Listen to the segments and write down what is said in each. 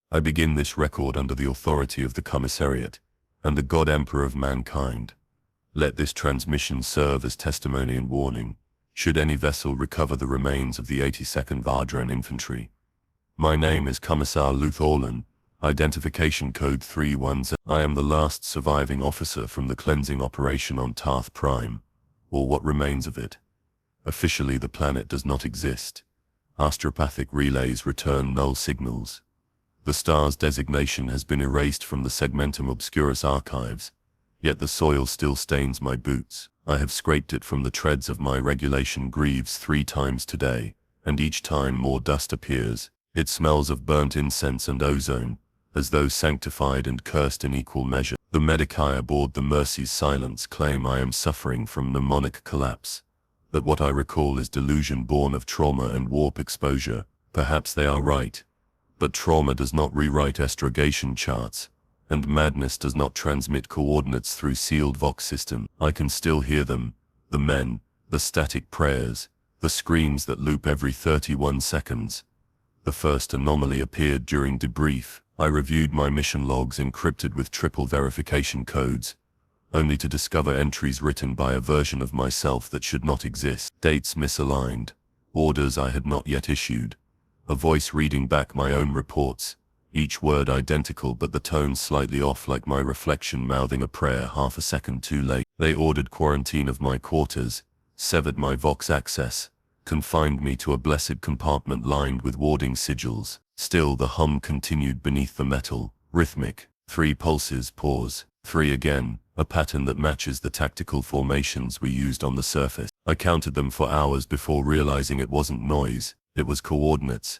I begin this record under the authority of the Commissariat and the God Emperor of mankind. Let this transmission serve as testimony and warning, should any vessel recover the remains of the 82nd Vardran Infantry. My name is Commissar Lutholin, identification code 310. I am the last surviving officer from the cleansing operation on Tarth Prime, or what remains of it. Officially the planet does not exist. Astropathic relays return null signals. The star's designation has been erased from the Segmentum Obscurus archives, yet the soil still stains my boots. I have scraped it from the treads of my regulation greaves 3 times today, and each time more dust appears. It smells of burnt incense and ozone, as though sanctified and cursed in equal measure. The medici aboard the Mercy's Silence claim I am suffering from mnemonic collapse, that what I recall is delusion born of trauma and warp exposure. Perhaps they are right. But trauma does not rewrite astrogation charts, and madness does not transmit coordinates through sealed Vox system. I can still hear them, the men, the static prayers, the screams that loop every 31 seconds. The first anomaly appeared during debrief. I reviewed my mission logs encrypted with triple verification codes, only to discover entries written by a version of myself that should not exist. Dates misaligned, orders I had not yet issued. A voice reading back my own reports, each word identical but the tone slightly off, like my reflection mouthing a prayer half a second too late. They ordered quarantine of my quarters, severed my Vox access, confined me to a blessed compartment lined with warding sigils. Still the hum continued beneath the metal, rhythmic. 3 pulses, pause, 3 again, a pattern that matches the tactical formations we used on the surface. I counted them for hours before realizing it wasn't noise. It was coordinates.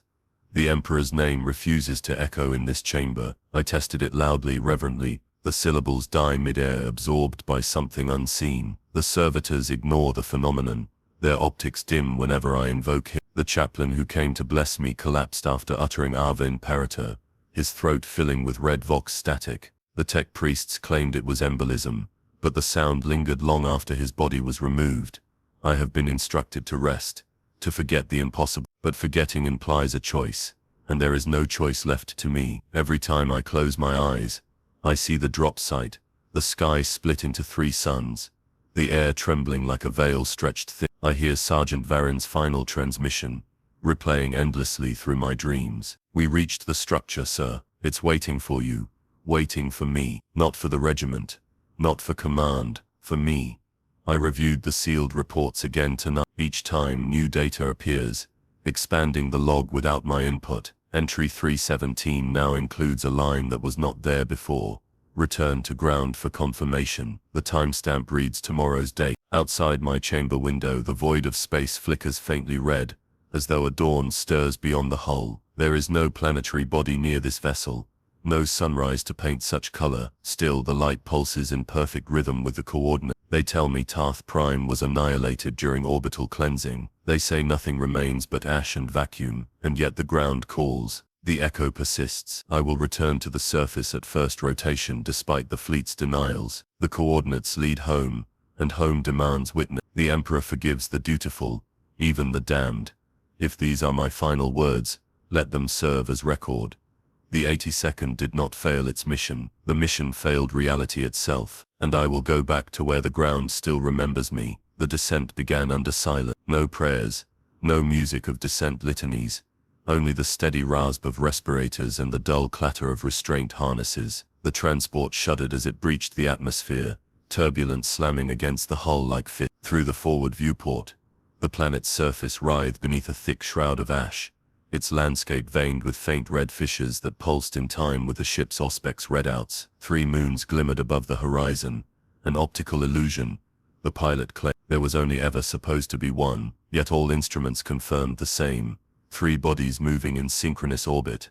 The Emperor's name refuses to echo in this chamber. I tested it loudly, reverently. The syllables die mid-air, absorbed by something unseen. The servitors ignore the phenomenon. Their optics dim whenever I invoke him. The chaplain who came to bless me collapsed after uttering Ave Imperator, his throat filling with red Vox static. The tech priests claimed it was embolism, but the sound lingered long after his body was removed. I have been instructed to rest, to forget the impossible. But forgetting implies a choice, and there is no choice left to me. Every time I close my eyes, I see the drop site, the sky split into 3 suns, the air trembling like a veil stretched thin. I hear Sergeant Varin's final transmission, replaying endlessly through my dreams. We reached the structure, sir. It's waiting for you, waiting for me. Not for the regiment, not for command, for me. I reviewed the sealed reports again tonight. Each time new data appears, expanding the log without my input. Entry 317 now includes a line that was not there before. Return to ground for confirmation. The timestamp reads tomorrow's date. Outside my chamber window, the void of space flickers faintly red, as though a dawn stirs beyond the hull. There is no planetary body near this vessel, no sunrise to paint such color. Still the light pulses in perfect rhythm with the coordinate. They tell me Tarth Prime was annihilated during orbital cleansing. They say nothing remains but ash and vacuum, and yet the ground calls. The echo persists. I will return to the surface at first rotation despite the fleet's denials. The coordinates lead home, and home demands witness. The Emperor forgives the dutiful, even the damned. If these are my final words, let them serve as record. The 82nd did not fail its mission. The mission failed reality itself, and I will go back to where the ground still remembers me. The descent began under silence. No prayers, no music of descent litanies, only the steady rasp of respirators and the dull clatter of restraint harnesses. The transport shuddered as it breached the atmosphere, turbulence slamming against the hull like fist. Through the forward viewport, the planet's surface writhed beneath a thick shroud of ash, its landscape veined with faint red fissures that pulsed in time with the ship's auspex redouts. 3 moons glimmered above the horizon, an optical illusion. The pilot claimed there was only ever supposed to be one, yet all instruments confirmed the same. 3 bodies moving in synchronous orbit.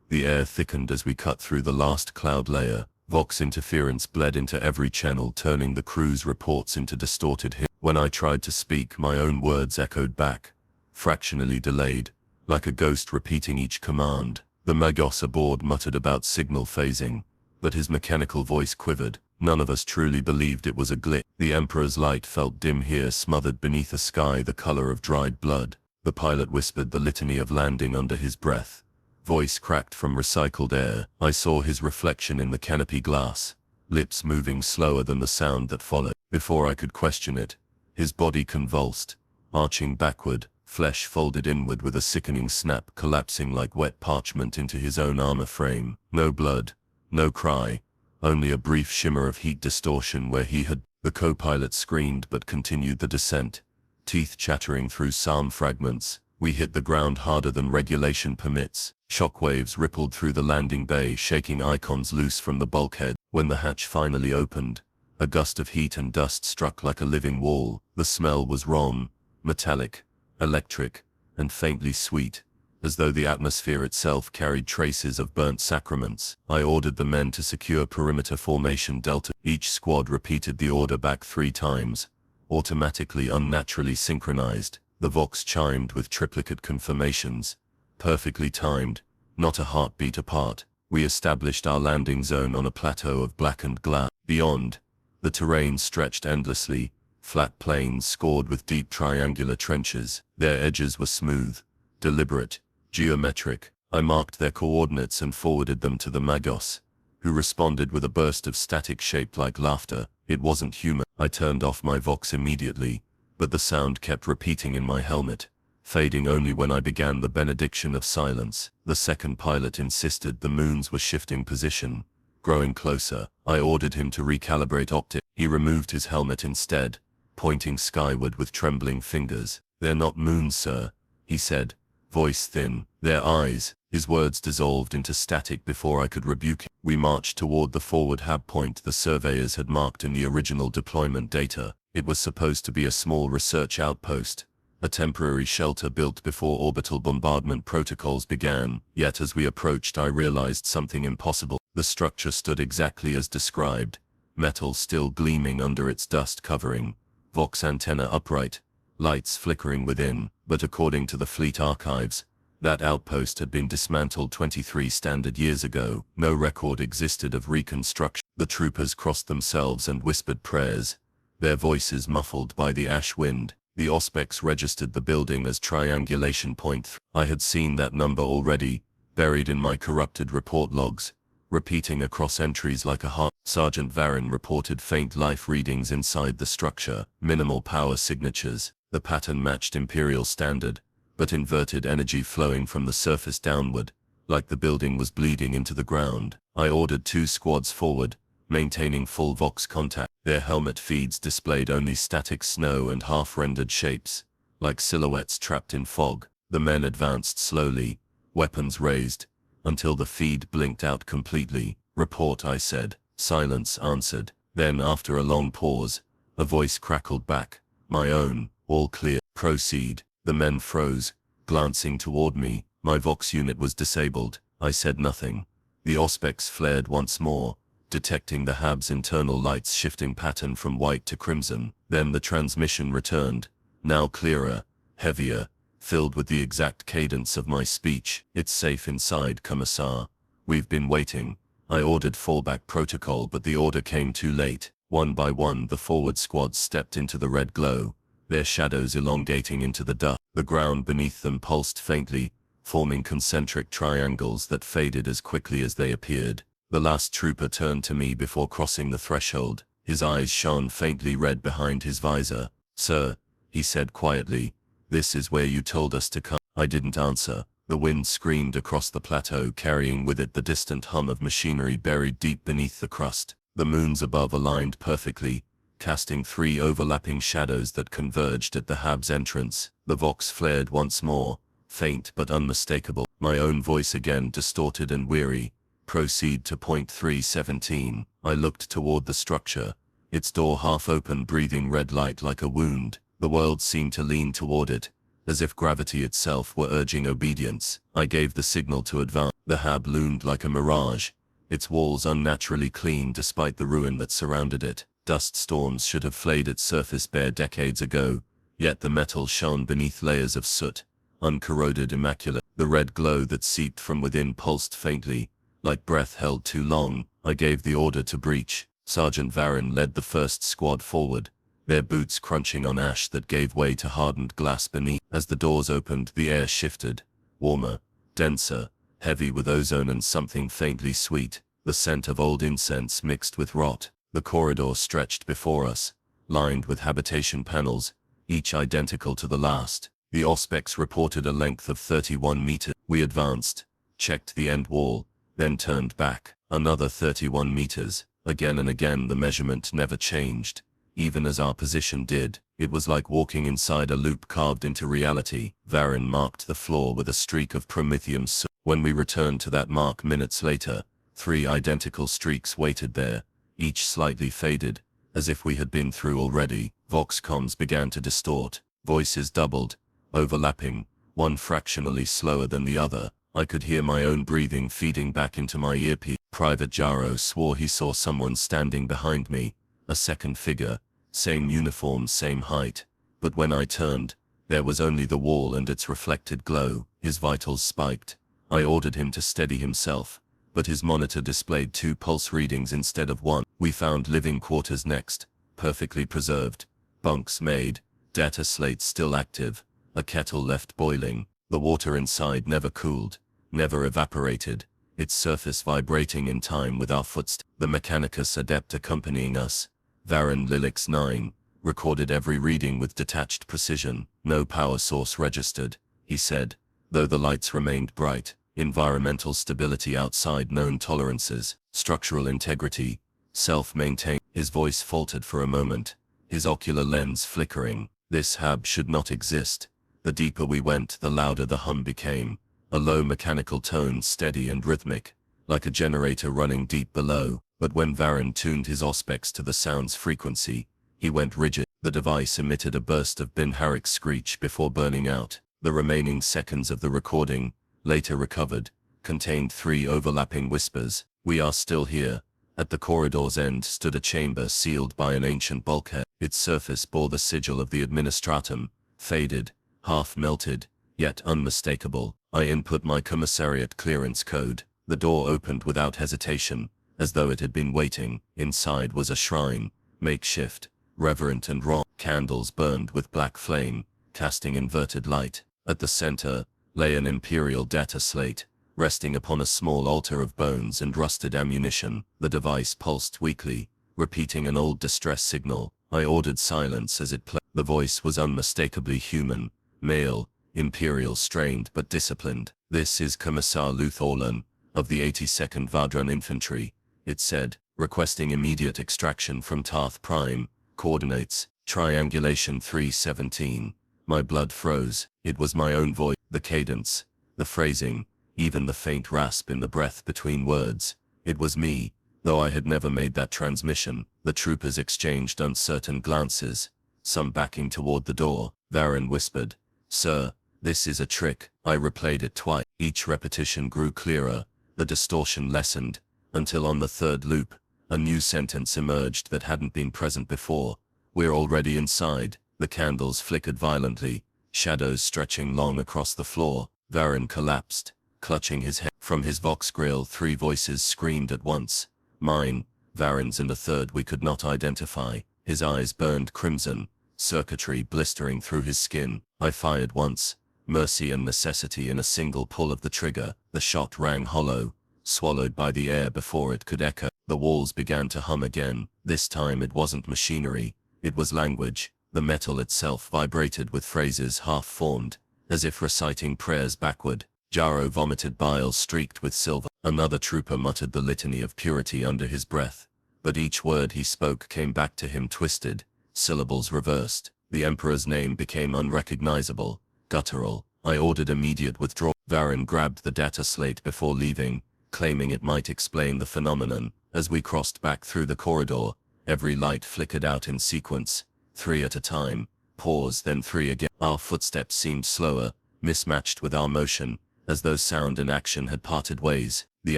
The air thickened as we cut through the last cloud layer. Vox interference bled into every channel, turning the crew's reports into distorted hymns. When I tried to speak, my own words echoed back, fractionally delayed, like a ghost repeating each command. The Magos aboard muttered about signal phasing, but his mechanical voice quivered. None of us truly believed it was a glitch. The Emperor's light felt dim here, smothered beneath a sky the color of dried blood. The pilot whispered the litany of landing under his breath, Voice cracked from recycled air. I saw his reflection in the canopy glass, lips moving slower than the sound that followed. Before I could question it, his body convulsed, arching backward, flesh folded inward with a sickening snap, collapsing like wet parchment into his own armor frame. No blood, no cry, only a brief shimmer of heat distortion where he had. The co-pilot screamed but continued the descent, teeth chattering through psalm fragments. We hit the ground harder than regulation permits. Shockwaves rippled through the landing bay, shaking icons loose from the bulkhead. When the hatch finally opened, a gust of heat and dust struck like a living wall. The smell was wrong, metallic, electric, and faintly sweet, as though the atmosphere itself carried traces of burnt sacraments. I ordered the men to secure perimeter formation Delta. Each squad repeated the order back 3 times, automatically, unnaturally synchronized. The Vox chimed with triplicate confirmations, perfectly timed, not a heartbeat apart. We established our landing zone on a plateau of blackened glass. Beyond, the terrain stretched endlessly, flat plains scored with deep triangular trenches. Their edges were smooth, deliberate, geometric. I marked their coordinates and forwarded them to the Magos, who responded with a burst of static shaped like laughter. It wasn't human. I turned off my Vox immediately, but the sound kept repeating in my helmet, fading only when I began the benediction of silence. The second pilot insisted the moons were shifting position, growing closer. I ordered him to recalibrate optics. He removed his helmet instead, pointing skyward with trembling fingers. "They're not moons, sir," he said, voice thin. "Their eyes." His words dissolved into static before I could rebuke him. We marched toward the forward hab point the surveyors had marked in the original deployment data. It was supposed to be a small research outpost, a temporary shelter built before orbital bombardment protocols began. Yet as we approached, I realized something impossible. The structure stood exactly as described, metal still gleaming under its dust covering, Vox antenna upright, lights flickering within. But according to the fleet archives, that outpost had been dismantled 23 standard years ago. No record existed of reconstruction. The troopers crossed themselves and whispered prayers, their voices muffled by the ash wind. The Auspex registered the building as triangulation point 3. I had seen that number already, buried in my corrupted report logs, repeating across entries like a heart. Sergeant Varin reported faint life readings inside the structure, minimal power signatures. The pattern matched Imperial standard, but inverted energy flowing from the surface downward, like the building was bleeding into the ground. I ordered 2 squads forward, maintaining full Vox contact. Their helmet feeds displayed only static snow and half-rendered shapes, like silhouettes trapped in fog. The men advanced slowly, weapons raised, until the feed blinked out completely. "Report," I said. Silence answered. Then, after a long pause, a voice crackled back. My own. "All clear." "Proceed." The men froze, glancing toward me. My Vox unit was disabled. I said nothing. The Auspex flared once more, detecting the hab's internal lights shifting pattern from white to crimson. Then the transmission returned, now clearer, heavier, filled with the exact cadence of my speech. "It's safe inside, Commissar. We've been waiting." I ordered fallback protocol, but the order came too late. One by one the forward squads stepped into the red glow, their shadows elongating into the dust. The ground beneath them pulsed faintly, forming concentric triangles that faded as quickly as they appeared. The last trooper turned to me before crossing the threshold. His eyes shone faintly red behind his visor. "Sir," he said quietly, "this is where you told us to come." I didn't answer. The wind screamed across the plateau, carrying with it the distant hum of machinery buried deep beneath the crust. The moons above aligned perfectly, casting 3 overlapping shadows that converged at the hab's entrance. The Vox flared once more, faint but unmistakable. My own voice again distorted and weary. "Proceed to point 317. I looked toward the structure, its door half open, breathing red light like a wound. The world seemed to lean toward it, as if gravity itself were urging obedience. I gave the signal to advance. The hab loomed like a mirage, its walls unnaturally clean despite the ruin that surrounded it. Dust storms should have flayed its surface bare decades ago, yet the metal shone beneath layers of soot, uncorroded, immaculate. The red glow that seeped from within pulsed faintly, like breath held too long. I gave the order to breach. Sergeant Varin led the first squad forward, their boots crunching on ash that gave way to hardened glass beneath. As the doors opened, the air shifted, warmer, denser, heavy with ozone and something faintly sweet, the scent of old incense mixed with rot. The corridor stretched before us, lined with habitation panels, each identical to the last. The auspex reported a length of 31 meters. We advanced, checked the end wall, then turned back. Another 31 meters. Again and again the measurement never changed, even as our position did. It was like walking inside a loop carved into reality. Varen marked the floor with a streak of promethium. When we returned to that mark minutes later, 3 identical streaks waited there, each slightly faded, as if we had been through already. Voxcoms began to distort. Voices doubled, overlapping, one fractionally slower than the other. I could hear my own breathing feeding back into my earpiece. Private Jaro swore he saw someone standing behind me, a second figure, same uniform, same height. But when I turned, there was only the wall and its reflected glow. His vitals spiked. I ordered him to steady himself, but his monitor displayed 2 pulse readings instead of 1. We found living quarters next, perfectly preserved, bunks made, data slates still active, a kettle left boiling. The water inside never cooled, never evaporated, its surface vibrating in time with our footsteps. The Mechanicus Adept accompanying us, Varen Lilix 9, recorded every reading with detached precision. No power source registered, he said, though the lights remained bright. Environmental stability outside known tolerances, structural integrity, self-maintained. His voice faltered for a moment, his ocular lens flickering. This hab should not exist. The deeper we went, the louder the hum became. A low mechanical tone, steady and rhythmic, like a generator running deep below. But when Varen tuned his auspex to the sound's frequency, he went rigid. The device emitted a burst of Bin-Harik screech before burning out. The remaining seconds of the recording, later recovered, contained 3 overlapping whispers. We are still here. At the corridor's end stood a chamber sealed by an ancient bulkhead. Its surface bore the sigil of the administratum, faded, half-melted, yet unmistakable. I input my commissariat clearance code. The door opened without hesitation, as though it had been waiting. Inside was a shrine, makeshift, reverent and raw. Candles burned with black flame, casting inverted light. At the center lay an imperial data slate, resting upon a small altar of bones and rusted ammunition. The device pulsed weakly, repeating an old distress signal. I ordered silence as it played. The voice was unmistakably human, male, imperial, strained but disciplined. "This is Commissar Luthorlan, of the 82nd Vadran Infantry," it said, requesting immediate extraction from Tarth Prime, coordinates, triangulation 317. My blood froze. It was my own voice. The cadence, the phrasing, even the faint rasp in the breath between words. It was me, though I had never made that transmission. The troopers exchanged uncertain glances, some backing toward the door. Varen whispered, "Sir, this is a trick." I replayed it twice. Each repetition grew clearer, the distortion lessened, until on the 3rd loop, a new sentence emerged that hadn't been present before. "We're already inside." The candles flickered violently, shadows stretching long across the floor. Varen collapsed, clutching his head. From his vox grill 3 voices screamed at once. Mine, Varen's and a third we could not identify. His eyes burned crimson, circuitry blistering through his skin. I fired once, mercy and necessity in a single pull of the trigger. The shot rang hollow, swallowed by the air before it could echo. The walls began to hum again. This time it wasn't machinery, it was language. The metal itself vibrated with phrases half-formed, as if reciting prayers backward. Jaro vomited bile streaked with silver. Another trooper muttered the litany of purity under his breath, but each word he spoke came back to him twisted, syllables reversed. The Emperor's name became unrecognizable, guttural. I ordered immediate withdrawal. Varen grabbed the data slate before leaving, claiming it might explain the phenomenon. As we crossed back through the corridor, every light flickered out in sequence, 3 at a time, pause, then 3 again. Our footsteps seemed slower, mismatched with our motion, as though sound and action had parted ways. The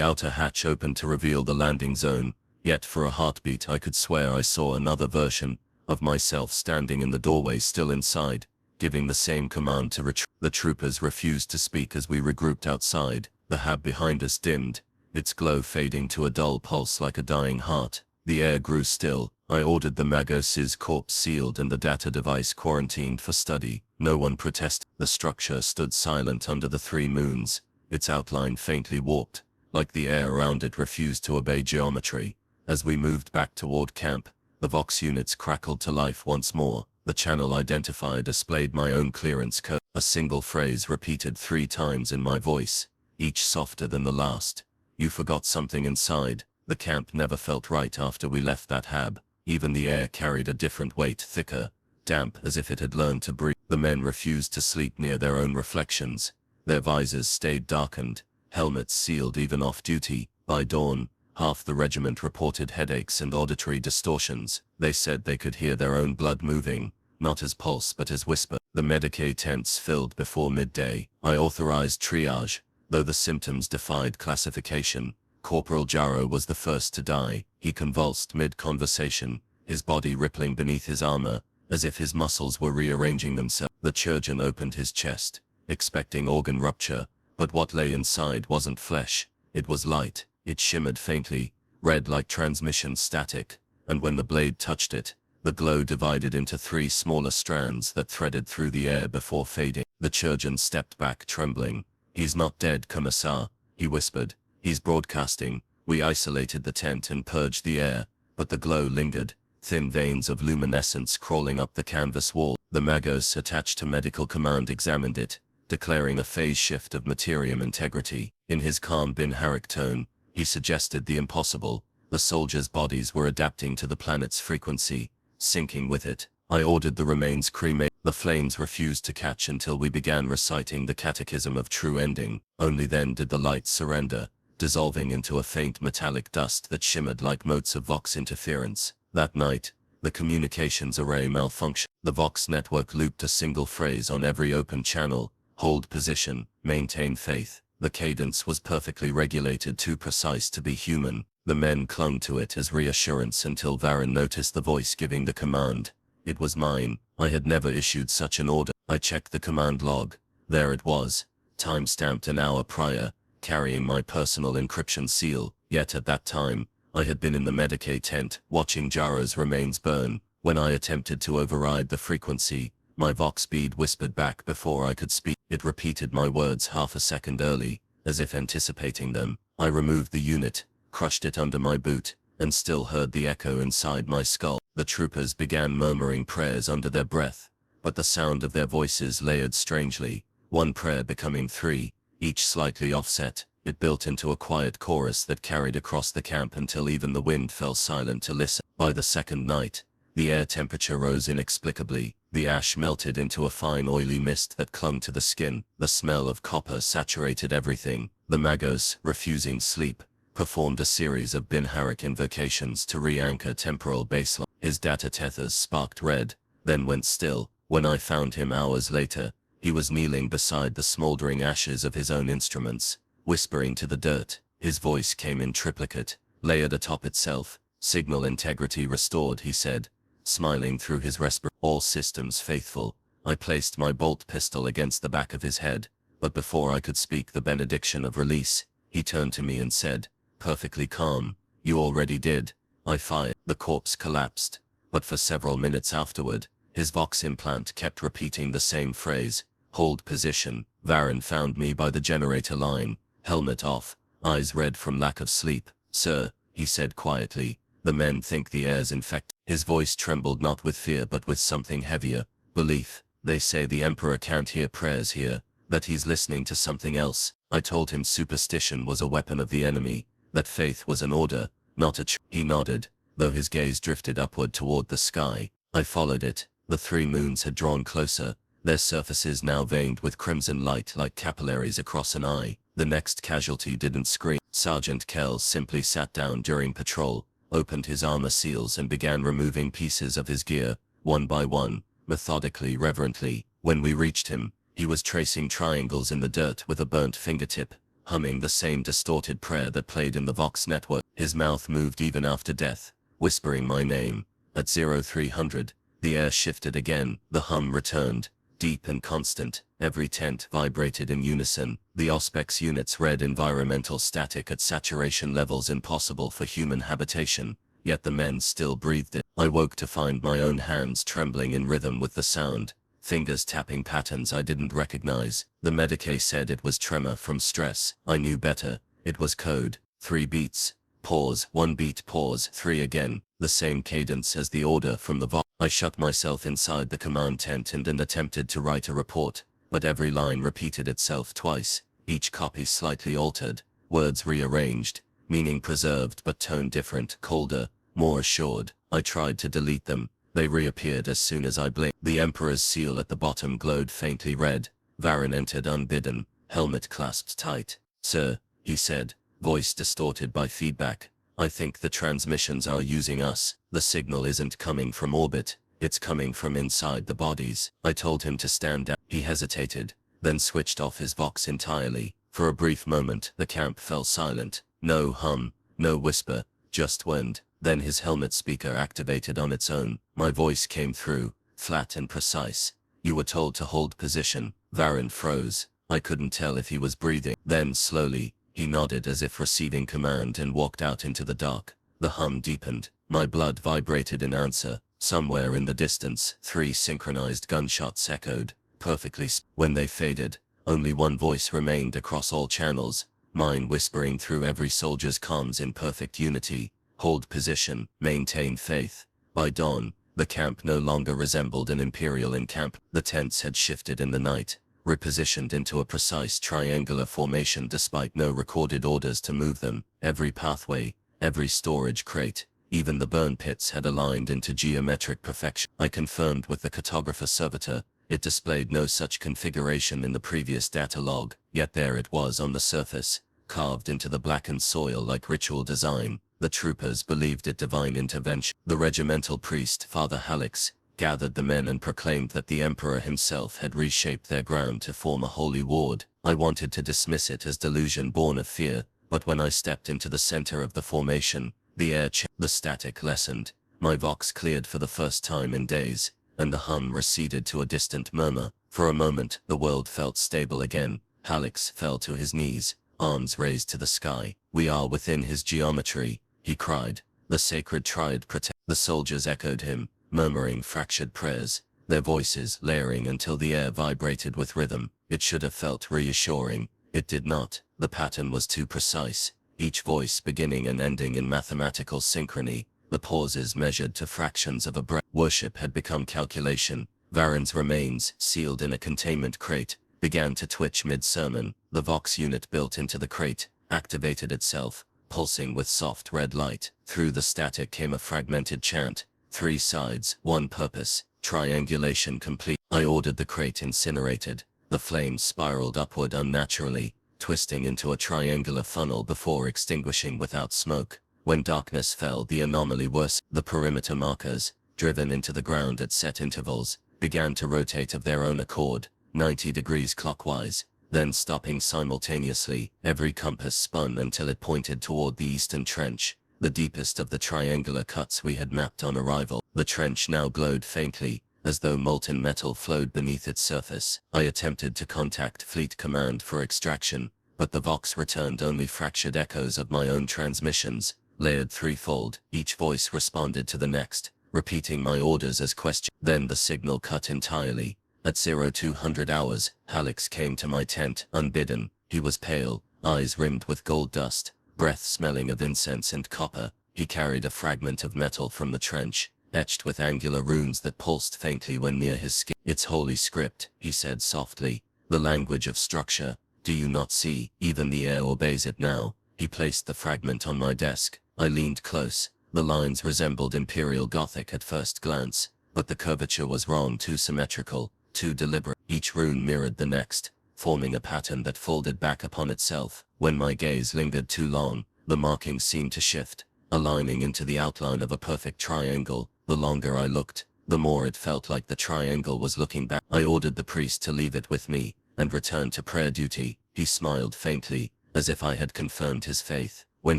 outer hatch opened to reveal the landing zone, yet for a heartbeat I could swear I saw another version of myself standing in the doorway, still inside, giving the same command to retreat. The troopers refused to speak as we regrouped outside. The hab behind us dimmed, its glow fading to a dull pulse like a dying heart. The air grew still. I ordered the Magos's corpse sealed and the data device quarantined for study. No one protested. The structure stood silent under the 3 moons, its outline faintly warped, like the air around it refused to obey geometry. As we moved back toward camp, the Vox units crackled to life once more. The channel identifier displayed my own clearance code. A single phrase repeated 3 times in my voice, each softer than the last. "You forgot something inside." The camp never felt right after we left that hab. Even the air carried a different weight, thicker, damp, as if it had learned to breathe. The men refused to sleep near their own reflections. Their visors stayed darkened, helmets sealed even off duty. By dawn, half the regiment reported headaches and auditory distortions. They said they could hear their own blood moving, not as pulse but as whisper. The Medicaid tents filled before midday. I authorized triage, though the symptoms defied classification. Corporal Jarrow was the first to die. He convulsed mid-conversation, his body rippling beneath his armor, as if his muscles were rearranging themselves. The chirurgeon opened his chest, expecting organ rupture, but what lay inside wasn't flesh. It was light. It shimmered faintly, red like transmission static, and when the blade touched it, the glow divided into 3 smaller strands that threaded through the air before fading. The chirurgeon stepped back, trembling. "He's not dead, Commissar," he whispered. "He's broadcasting." We isolated the tent and purged the air, but the glow lingered, thin veins of luminescence crawling up the canvas wall. The Magos attached to Medical Command examined it, declaring a phase shift of materium integrity. In his calm Bin Harik tone, he suggested the impossible. The soldiers' bodies were adapting to the planet's frequency, syncing with it. I ordered the remains cremated. The flames refused to catch until we began reciting the Catechism of True Ending. Only then did the lights surrender, dissolving into a faint metallic dust that shimmered like motes of Vox interference. That night, the communications array malfunctioned. The Vox network looped a single phrase on every open channel: "Hold position, maintain faith." The cadence was perfectly regulated, too precise to be human. The men clung to it as reassurance until Varren noticed the voice giving the command. It was mine. I had never issued such an order. I checked the command log. There it was, time-stamped an hour prior, carrying my personal encryption seal. Yet at that time, I had been in the Medicaid tent, watching Jarrow's remains burn. When I attempted to override the frequency, my Vox bead whispered back before I could speak. It repeated my words half a second early, as if anticipating them. I removed the unit, crushed it under my boot, and still heard the echo inside my skull. The troopers began murmuring prayers under their breath, but the sound of their voices layered strangely, one prayer becoming 3, each slightly offset. It built into a quiet chorus that carried across the camp until even the wind fell silent to listen. By the second night, the air temperature rose inexplicably. The ash melted into a fine oily mist that clung to the skin. The smell of copper saturated everything. The Magos, refusing sleep, performed a series of Bin Harik invocations to re-anchor temporal baseline. His data tethers sparked red, then went still. When I found him hours later, he was kneeling beside the smoldering ashes of his own instruments, whispering to the dirt. His voice came in triplicate, layered atop itself. "Signal integrity restored," he said, smiling through his respirator. "All systems faithful." I placed my bolt pistol against the back of his head, but before I could speak the benediction of release, he turned to me and said, perfectly calm, "You already did." I fired. The corpse collapsed, but for several minutes afterward, his Vox implant kept repeating the same phrase: "Hold position." Varren found me by the generator line, helmet off, eyes red from lack of sleep. "Sir," he said quietly, "the men think the air's infected." His voice trembled not with fear but with something heavier: belief. "They say the Emperor can't hear prayers here, that he's listening to something else." I told him superstition was a weapon of the enemy, that faith was an order, not a choice. He nodded, though his gaze drifted upward toward the sky. I followed it. The 3 moons had drawn closer, their surfaces now veined with crimson light like capillaries across an eye. The next casualty didn't scream. Sergeant Kells simply sat down during patrol, opened his armor seals and began removing pieces of his gear, one by one, methodically, reverently. When we reached him, he was tracing triangles in the dirt with a burnt fingertip, humming the same distorted prayer that played in the Vox network. His mouth moved even after death, whispering my name. At 0300, the air shifted again. The hum returned, deep and constant. Every tent vibrated in unison. The Auspex units read environmental static at saturation levels impossible for human habitation, yet the men still breathed it. I woke to find my own hands trembling in rhythm with the sound. fingers tapping patterns I didn't recognize. The Medicae said it was tremor from stress. I knew better. It was code. 3 beats. Pause. 1 beat. Pause. 3 again. The same cadence as the order from the vox. I shut myself inside the command tent and attempted to write a report, but every line repeated itself twice, each copy slightly altered, words rearranged, meaning preserved but tone different, colder, more assured. I tried to delete them. They reappeared as soon as I blinked. The Emperor's seal at the bottom glowed faintly red. Varen entered unbidden, helmet clasped tight. "Sir," he said, voice distorted by feedback, "I think the transmissions are using us. The signal isn't coming from orbit, it's coming from inside the bodies." I told him to stand down. He hesitated, then switched off his vox entirely. For a brief moment, the camp fell silent. No hum, no whisper, just wind. Then his helmet speaker activated on its own. My voice came through, flat and precise. "You were told to hold position." Varen froze. I couldn't tell if he was breathing. Then slowly, he nodded as if receiving command and walked out into the dark. The hum deepened. My blood vibrated in answer. Somewhere in the distance, 3 synchronized gunshots echoed, perfectly. When they faded, only one voice remained across all channels, mine whispering through every soldier's comms in perfect unity. "Hold position, maintain faith." By dawn, the camp no longer resembled an imperial encampment. The tents had shifted in the night, repositioned into a precise triangular formation despite no recorded orders to move them. Every pathway, every storage crate, even the burn pits had aligned into geometric perfection. I confirmed with the cartographer servitor. It displayed no such configuration in the previous data log, yet there it was on the surface, carved into the blackened soil like ritual design. The troopers believed it divine intervention. The regimental priest, Father Halix, gathered the men and proclaimed that the Emperor himself had reshaped their ground to form a holy ward. I wanted to dismiss it as delusion born of fear, but when I stepped into the center of the formation, the static lessened. My vox cleared for the first time in days, and the hum receded to a distant murmur. For a moment, the world felt stable again. Halix fell to his knees, arms raised to the sky. "We are within his geometry," he cried. "The sacred triad protect." The soldiers echoed him, murmuring fractured prayers, their voices layering until the air vibrated with rhythm. It should have felt reassuring. It did not. The pattern was too precise, each voice beginning and ending in mathematical synchrony, the pauses measured to fractions of a breath. Worship had become calculation. Varen's remains, sealed in a containment crate, began to twitch mid-sermon. The vox unit built into the crate activated itself, pulsing with soft red light. Through the static came a fragmented chant. 3 sides, 1 purpose, triangulation complete. I ordered the crate incinerated. The flames spiraled upward unnaturally, twisting into a triangular funnel before extinguishing without smoke. When darkness fell, the anomaly worsened. The perimeter markers, driven into the ground at set intervals, began to rotate of their own accord, 90 degrees clockwise, then stopping simultaneously. Every compass spun until it pointed toward the eastern trench, the deepest of the triangular cuts we had mapped on arrival. The trench now glowed faintly, as though molten metal flowed beneath its surface. I attempted to contact Fleet Command for extraction, but the vox returned only fractured echoes of my own transmissions, layered threefold. Each voice responded to the next, repeating my orders as questions. Then the signal cut entirely. At 0200 hours, Halix came to my tent, unbidden. He was pale, eyes rimmed with gold dust, breath smelling of incense and copper. He carried a fragment of metal from the trench, etched with angular runes that pulsed faintly when near his skin. "It's holy script," he said softly, "the language of structure. Do you not see? Even the air obeys it now." He placed the fragment on my desk. I leaned close. The lines resembled Imperial Gothic at first glance, but the curvature was wrong, too symmetrical, too deliberate. Each rune mirrored the next, forming a pattern that folded back upon itself. When my gaze lingered too long, the markings seemed to shift, aligning into the outline of a perfect triangle. The longer I looked, the more it felt like the triangle was looking back. I ordered the priest to leave it with me, and returned to prayer duty. He smiled faintly, as if I had confirmed his faith. When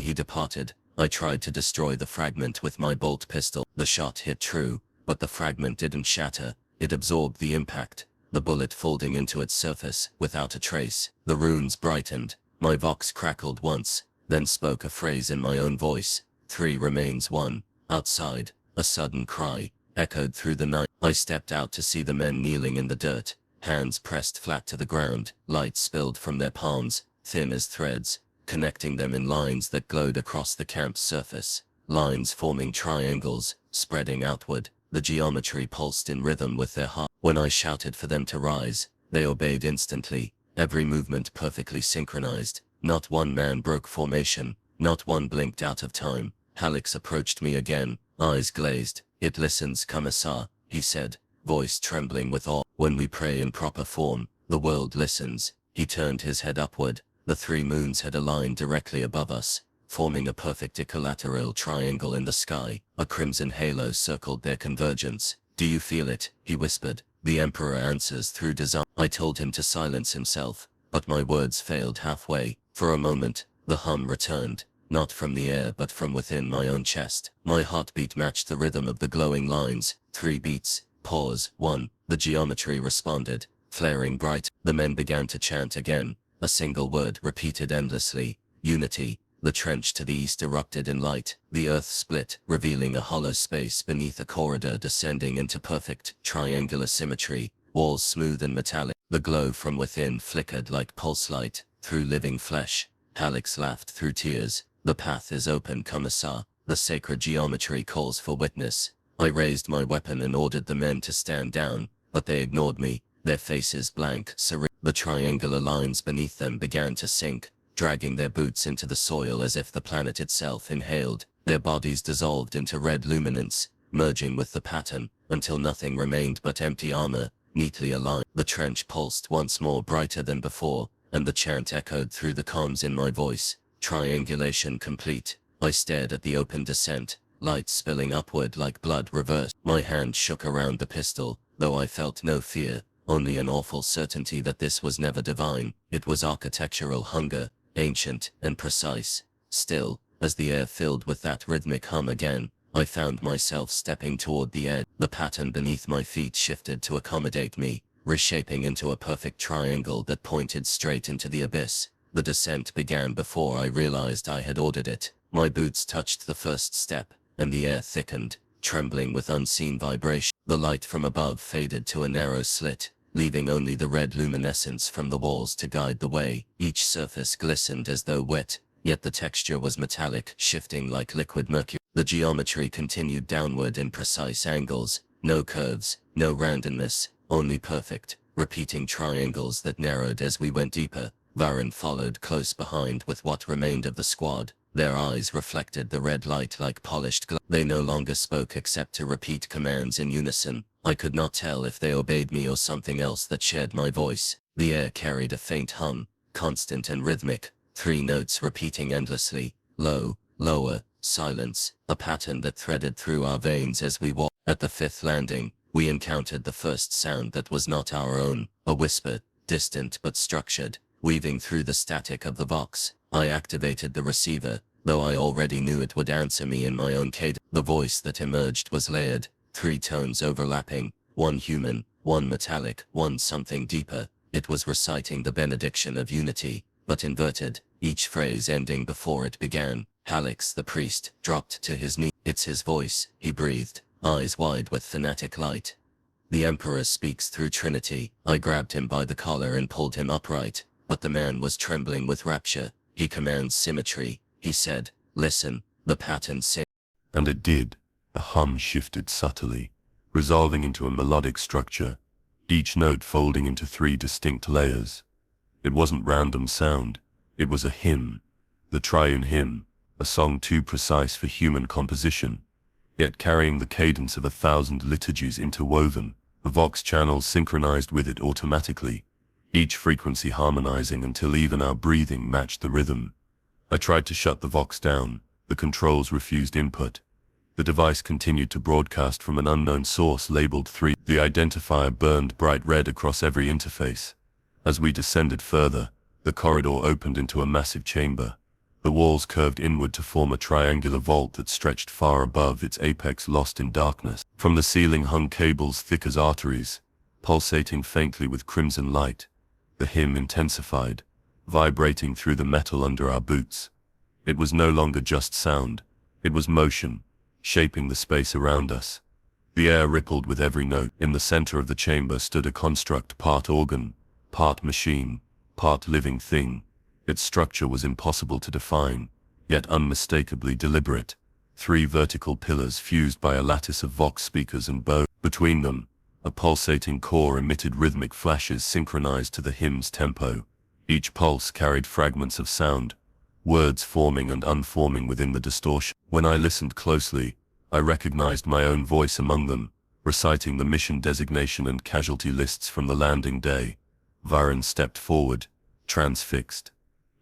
he departed, I tried to destroy the fragment with my bolt pistol. The shot hit true, but the fragment didn't shatter. It absorbed the impact, the bullet folding into its surface, without a trace. The runes brightened. My vox crackled once, then spoke a phrase in my own voice. 3 remains 1. Outside, a sudden cry, echoed through the night. I stepped out to see the men kneeling in the dirt, hands pressed flat to the ground, light spilled from their palms, thin as threads, connecting them in lines that glowed across the camp's surface. Lines forming triangles, spreading outward. The geometry pulsed in rhythm with their heart. When I shouted for them to rise, they obeyed instantly, every movement perfectly synchronized. Not one man broke formation, not one blinked out of time. Hallex approached me again, eyes glazed. "It listens, Commissar," he said, voice trembling with awe. "When we pray in proper form, the world listens." He turned his head upward. The three moons had aligned directly above us, forming a perfect equilateral triangle in the sky. A crimson halo circled their convergence. "Do you feel it?" he whispered. "The Emperor answers through design." I told him to silence himself, but my words failed halfway. For a moment, the hum returned, not from the air but from within my own chest. My heartbeat matched the rhythm of the glowing lines. 3 beats, pause, 1. The geometry responded, flaring bright. The men began to chant again, a single word repeated endlessly: unity. The trench to the east erupted in light. The earth split, revealing a hollow space beneath a corridor descending into perfect, triangular symmetry, walls smooth and metallic. The glow from within flickered like pulse light, through living flesh. Hallex laughed through tears. "The path is open, Commissar. The sacred geometry calls for witness." I raised my weapon and ordered the men to stand down, but they ignored me, their faces blank, serene. The triangular lines beneath them began to sink, dragging their boots into the soil as if the planet itself inhaled. Their bodies dissolved into red luminance, merging with the pattern, until nothing remained but empty armor, neatly aligned. The trench pulsed once more brighter than before, and the chant echoed through the comms in my voice. Triangulation complete. I stared at the open descent, light spilling upward like blood reversed. My hand shook around the pistol, though I felt no fear, only an awful certainty that this was never divine. It was architectural hunger, ancient and precise. Still, as the air filled with that rhythmic hum again, I found myself stepping toward the edge. The pattern beneath my feet shifted to accommodate me, reshaping into a perfect triangle that pointed straight into the abyss. The descent began before I realized I had ordered it. My boots touched the first step, and the air thickened, trembling with unseen vibration. The light from above faded to a narrow slit, leaving only the red luminescence from the walls to guide the way. Each surface glistened as though wet, yet the texture was metallic, shifting like liquid mercury. The geometry continued downward in precise angles, no curves, no randomness, only perfect, repeating triangles that narrowed as we went deeper. Varun followed close behind with what remained of the squad. Their eyes reflected the red light like polished glass. They no longer spoke except to repeat commands in unison. I could not tell if they obeyed me or something else that shared my voice. The air carried a faint hum, constant and rhythmic, 3 notes repeating endlessly: low, lower, silence, a pattern that threaded through our veins as we walked. At the 5th landing, we encountered the first sound that was not our own, a whisper, distant but structured, weaving through the static of the vox. I activated the receiver, though I already knew it would answer me in my own cadence. The voice that emerged was layered, 3 tones overlapping, one human, one metallic, one something deeper. It was reciting the benediction of unity, but inverted, each phrase ending before it began. Hallex the priest dropped to his knee. "It's his voice," he breathed, eyes wide with fanatic light. "The Emperor speaks through Trinity." I grabbed him by the collar and pulled him upright, but the man was trembling with rapture. "He commands symmetry," he said. "Listen, the pattern said." And it did. The hum shifted subtly, resolving into a melodic structure, each note folding into 3 distinct layers. It wasn't random sound, it was a hymn, the triune hymn, a song too precise for human composition, yet carrying the cadence of 1,000 liturgies interwoven. The vox channels synchronized with it automatically, each frequency harmonizing until even our breathing matched the rhythm. I tried to shut the vox down, the controls refused input. The device continued to broadcast from an unknown source labeled 3. The identifier burned bright red across every interface. As we descended further, the corridor opened into a massive chamber. The walls curved inward to form a triangular vault that stretched far above its apex, lost in darkness. From the ceiling hung cables thick as arteries, pulsating faintly with crimson light. The hymn intensified, vibrating through the metal under our boots. It was no longer just sound, it was motion, shaping the space around us. The air rippled with every note. In the center of the chamber stood a construct, part organ, part machine, part living thing. Its structure was impossible to define, yet unmistakably deliberate. 3 vertical pillars fused by a lattice of vox speakers and bow. Between them, a pulsating core emitted rhythmic flashes synchronized to the hymn's tempo. Each pulse carried fragments of sound, words forming and unforming within the distortion. When I listened closely, I recognized my own voice among them, reciting the mission designation and casualty lists from the landing day. Varun stepped forward, transfixed.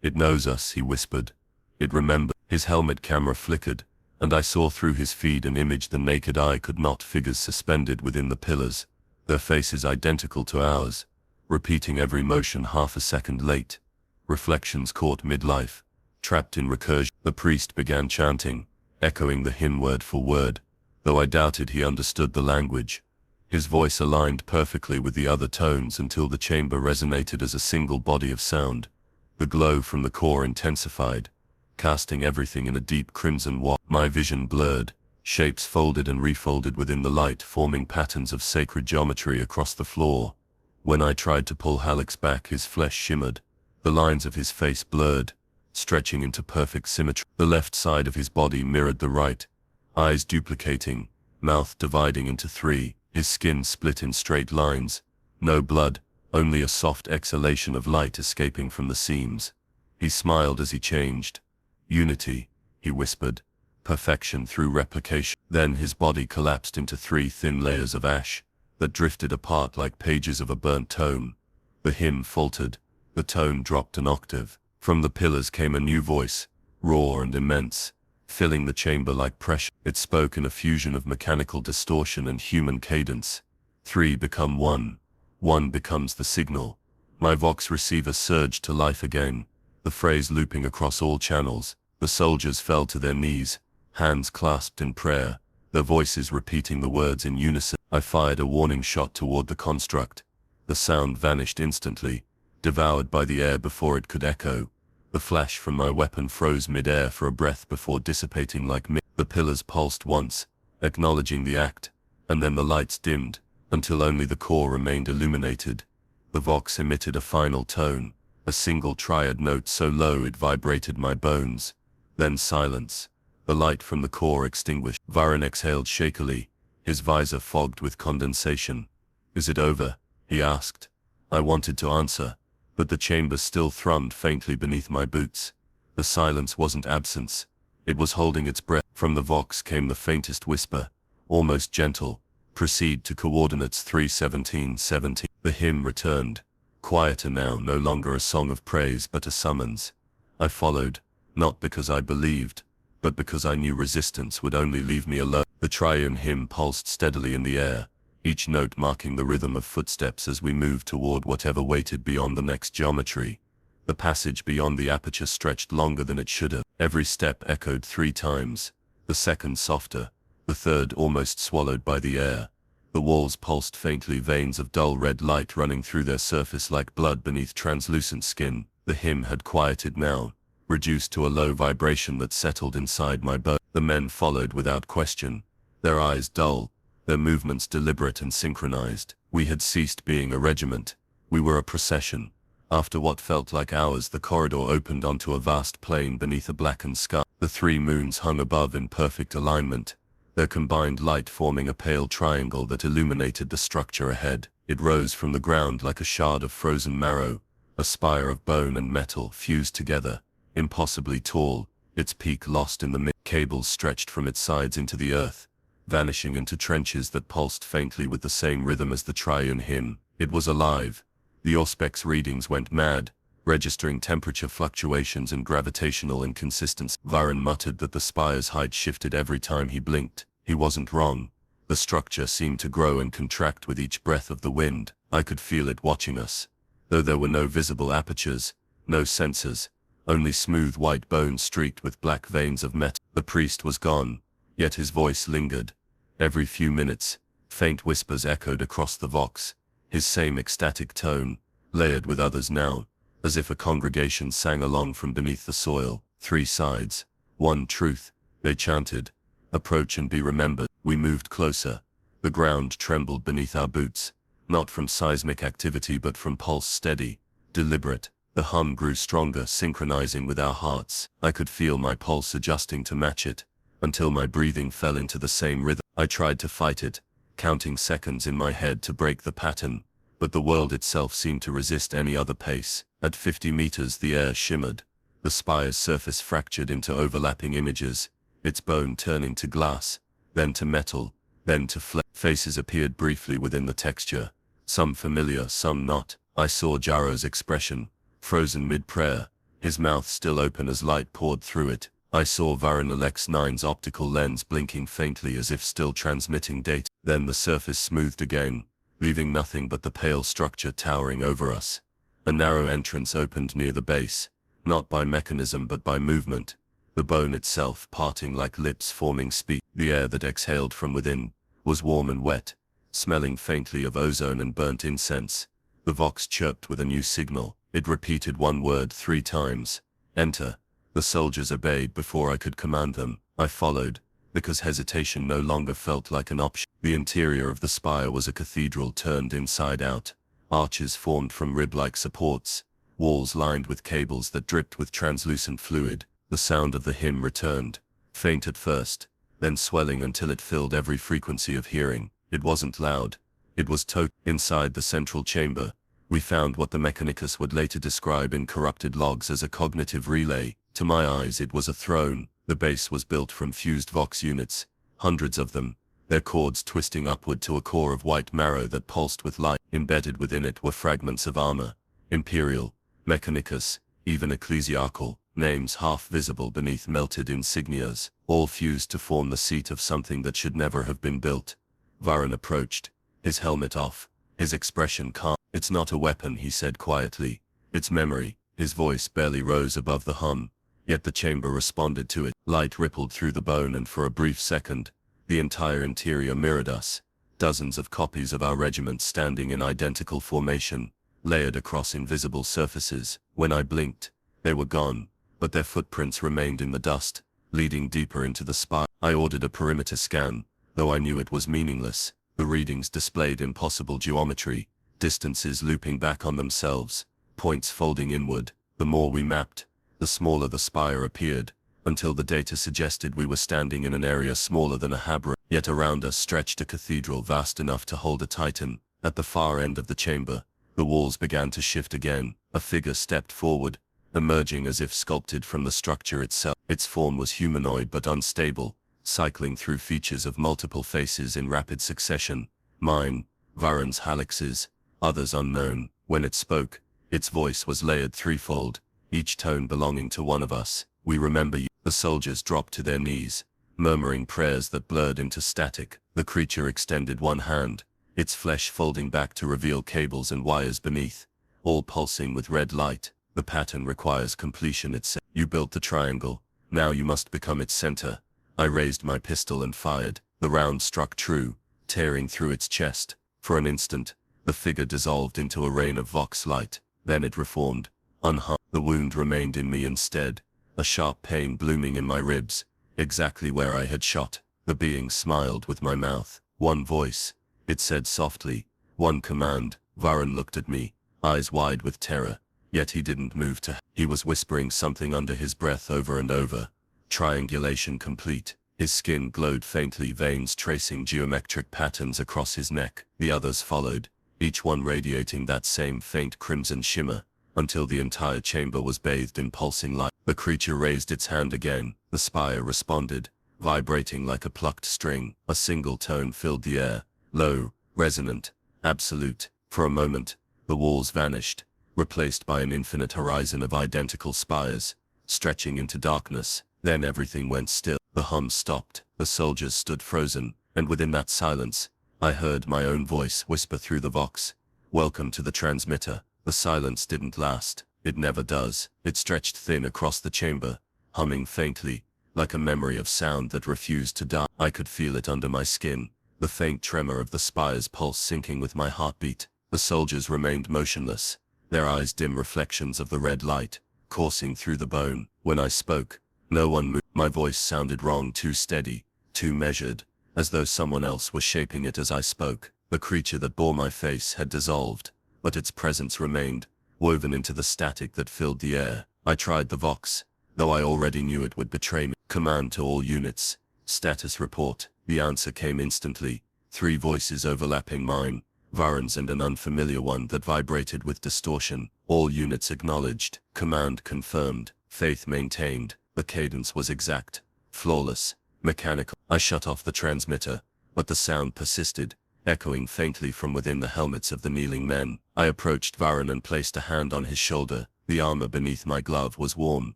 "It knows us," he whispered. "It remembered." His helmet camera flickered, and I saw through his feed an image the naked eye could not. Figures suspended within the pillars, their faces identical to ours, repeating every motion half a second late. Reflections caught midlife, trapped in recursion. The priest began chanting, echoing the hymn word for word, though I doubted he understood the language. His voice aligned perfectly with the other tones until the chamber resonated as a single body of sound. The glow from the core intensified, casting everything in a deep crimson wash. My vision blurred, shapes folded and refolded within the light, forming patterns of sacred geometry across the floor. When I tried to pull Halleck's back, his flesh shimmered, the lines of his face blurred, stretching into perfect symmetry. The left side of his body mirrored the right, eyes duplicating, mouth dividing into 3, his skin split in straight lines. No blood, only a soft exhalation of light escaping from the seams. He smiled as he changed. "Unity," he whispered. "Perfection through replication." Then his body collapsed into 3 thin layers of ash that drifted apart like pages of a burnt tome. The hymn faltered, the tone dropped an octave. From the pillars came a new voice, raw and immense, filling the chamber like pressure. It spoke in a fusion of mechanical distortion and human cadence. 3 become 1. 1 becomes the signal. My Vox receiver surged to life again, the phrase looping across all channels. The soldiers fell to their knees, hands clasped in prayer, their voices repeating the words in unison. I fired a warning shot toward the construct. The sound vanished instantly, devoured by the air before it could echo. The flash from my weapon froze mid-air for a breath before dissipating like mist. The pillars pulsed once, acknowledging the act, and then the lights dimmed, until only the core remained illuminated. The Vox emitted a final tone, a single triad note so low it vibrated my bones. Then silence. The light from the core extinguished. Varun exhaled shakily, his visor fogged with condensation. "Is it over?" he asked. I wanted to answer, but the chamber still thrummed faintly beneath my boots. The silence wasn't absence. It was holding its breath. From the Vox came the faintest whisper, almost gentle. "Proceed to coordinates 31717. The hymn returned, quieter now, no longer a song of praise but a summons. I followed, not because I believed, but because I knew resistance would only leave me alone. The triune hymn pulsed steadily in the air, each note marking the rhythm of footsteps as we moved toward whatever waited beyond the next geometry. The passage beyond the aperture stretched longer than it should have. Every step echoed 3 times, the second softer, the third almost swallowed by the air. The walls pulsed faintly, veins of dull red light running through their surface like blood beneath translucent skin. The hymn had quieted now, reduced to a low vibration that settled inside my bones. The men followed without question, their eyes dull, their movements deliberate and synchronized. We had ceased being a regiment. We were a procession. After what felt like hours, the corridor opened onto a vast plain beneath a blackened sky. The 3 moons hung above in perfect alignment, their combined light forming a pale triangle that illuminated the structure ahead. It rose from the ground like a shard of frozen marrow, a spire of bone and metal fused together, impossibly tall, its peak lost in the mid. Cables stretched from its sides into the earth, vanishing into trenches that pulsed faintly with the same rhythm as the triune hymn. It was alive. The Auspex readings went mad, registering temperature fluctuations and gravitational inconsistency. Varun muttered that the spire's height shifted every time he blinked. He wasn't wrong. The structure seemed to grow and contract with each breath of the wind. I could feel it watching us. Though there were no visible apertures, no sensors, only smooth white bones streaked with black veins of metal. The priest was gone, yet his voice lingered. Every few minutes, faint whispers echoed across the Vox, his same ecstatic tone, layered with others now, as if a congregation sang along from beneath the soil. 3 sides, 1 truth, they chanted. Approach and be remembered. We moved closer, The ground trembled beneath our boots, not from seismic activity but from pulse steady, deliberate. The hum grew stronger, synchronizing with our hearts. I could feel my pulse adjusting to match it, until my breathing fell into the same rhythm. I tried to fight it, counting seconds in my head to break the pattern, but the world itself seemed to resist any other pace. At 50 meters the air shimmered. The spire's surface fractured into overlapping images, its bone turning to glass, then to metal, then to flesh. Faces appeared briefly within the texture, some familiar, some not. I saw Jaro's expression, frozen mid-prayer, his mouth still open as light poured through it. I saw Varun Alex-9's optical lens blinking faintly as if still transmitting data. Then the surface smoothed again, leaving nothing but the pale structure towering over us. A narrow entrance opened near the base, not by mechanism but by movement, the bone itself parting like lips forming speech. The air that exhaled from within was warm and wet, smelling faintly of ozone and burnt incense. The vox chirped with a new signal. It repeated one word 3 times. Enter. The soldiers obeyed before I could command them. I followed, because hesitation no longer felt like an option. The interior of the spire was a cathedral turned inside out. Arches formed from rib-like supports, walls lined with cables that dripped with translucent fluid. The sound of the hymn returned, faint at first, then swelling until it filled every frequency of hearing. It wasn't loud. It was total. Inside the central chamber, we found what the Mechanicus would later describe in corrupted logs as a cognitive relay. To my eyes it was a throne. The base was built from fused vox units, hundreds of them, their cords twisting upward to a core of white marrow that pulsed with light. Embedded within it were fragments of armor, imperial, Mechanicus, even ecclesiarchal, names half visible beneath melted insignias, all fused to form the seat of something that should never have been built. Varun approached, his helmet off, his expression calm. "It's not a weapon," he said quietly. "It's memory." His voice barely rose above the hum, yet the chamber responded to it. Light rippled through the bone and for a brief second, the entire interior mirrored us. Dozens of copies of our regiment standing in identical formation, layered across invisible surfaces. When I blinked, they were gone, but their footprints remained in the dust, leading deeper into the spire. I ordered a perimeter scan, though I knew it was meaningless. The readings displayed impossible geometry, distances looping back on themselves, points folding inward. The more we mapped, the smaller the spire appeared, until the data suggested we were standing in an area smaller than a habra. Yet around us stretched a cathedral vast enough to hold a titan. At the far end of the chamber, the walls began to shift again. A figure stepped forward, emerging as if sculpted from the structure itself. Its form was humanoid but unstable, cycling through features of multiple faces in rapid succession. Mine, Varun's, Halix's, others unknown. When it spoke, its voice was layered threefold, each tone belonging to one of us. "We remember you." The soldiers dropped to their knees, murmuring prayers that blurred into static. The creature extended one hand, its flesh folding back to reveal cables and wires beneath, all pulsing with red light. "The pattern requires completion," it said. "You built the triangle, now you must become its center." I raised my pistol and fired. The round struck true, tearing through its chest. For an instant, the figure dissolved into a rain of vox light. Then it reformed, unharmed. The wound remained in me instead, a sharp pain blooming in my ribs, exactly where I had shot. The being smiled with my mouth. "One voice," it said softly, "one command." Varun looked at me, eyes wide with terror, yet he didn't move to. He was whispering something under his breath over and over. Triangulation complete. His skin glowed faintly, veins tracing geometric patterns across his neck. The others followed, each one radiating that same faint crimson shimmer, until the entire chamber was bathed in pulsing light. The creature raised its hand again. The spire responded, vibrating like a plucked string. A single tone filled the air, low, resonant, absolute. For a moment, the walls vanished, replaced by an infinite horizon of identical spires, stretching into darkness. Then everything went still. The hum stopped. The soldiers stood frozen, and within that silence, I heard my own voice whisper through the vox, "Welcome to the transmitter." The silence didn't last. It never does. It stretched thin across the chamber, humming faintly, like a memory of sound that refused to die. I could feel it under my skin, the faint tremor of the spire's pulse syncing with my heartbeat. The soldiers remained motionless, their eyes dim reflections of the red light, coursing through the bone. When I spoke, no one moved. My voice sounded wrong, too steady, too measured, as though someone else were shaping it as I spoke. The creature that bore my face had dissolved, but its presence remained, woven into the static that filled the air. I tried the vox, though I already knew it would betray me. Command to all units. Status report. The answer came instantly. 3 voices overlapping mine, Varun's and an unfamiliar one that vibrated with distortion. All units acknowledged. Command confirmed. Faith maintained. The cadence was exact, flawless, mechanical. I shut off the transmitter, but the sound persisted, echoing faintly from within the helmets of the kneeling men. I approached Varun and placed a hand on his shoulder. The armor beneath my glove was warm,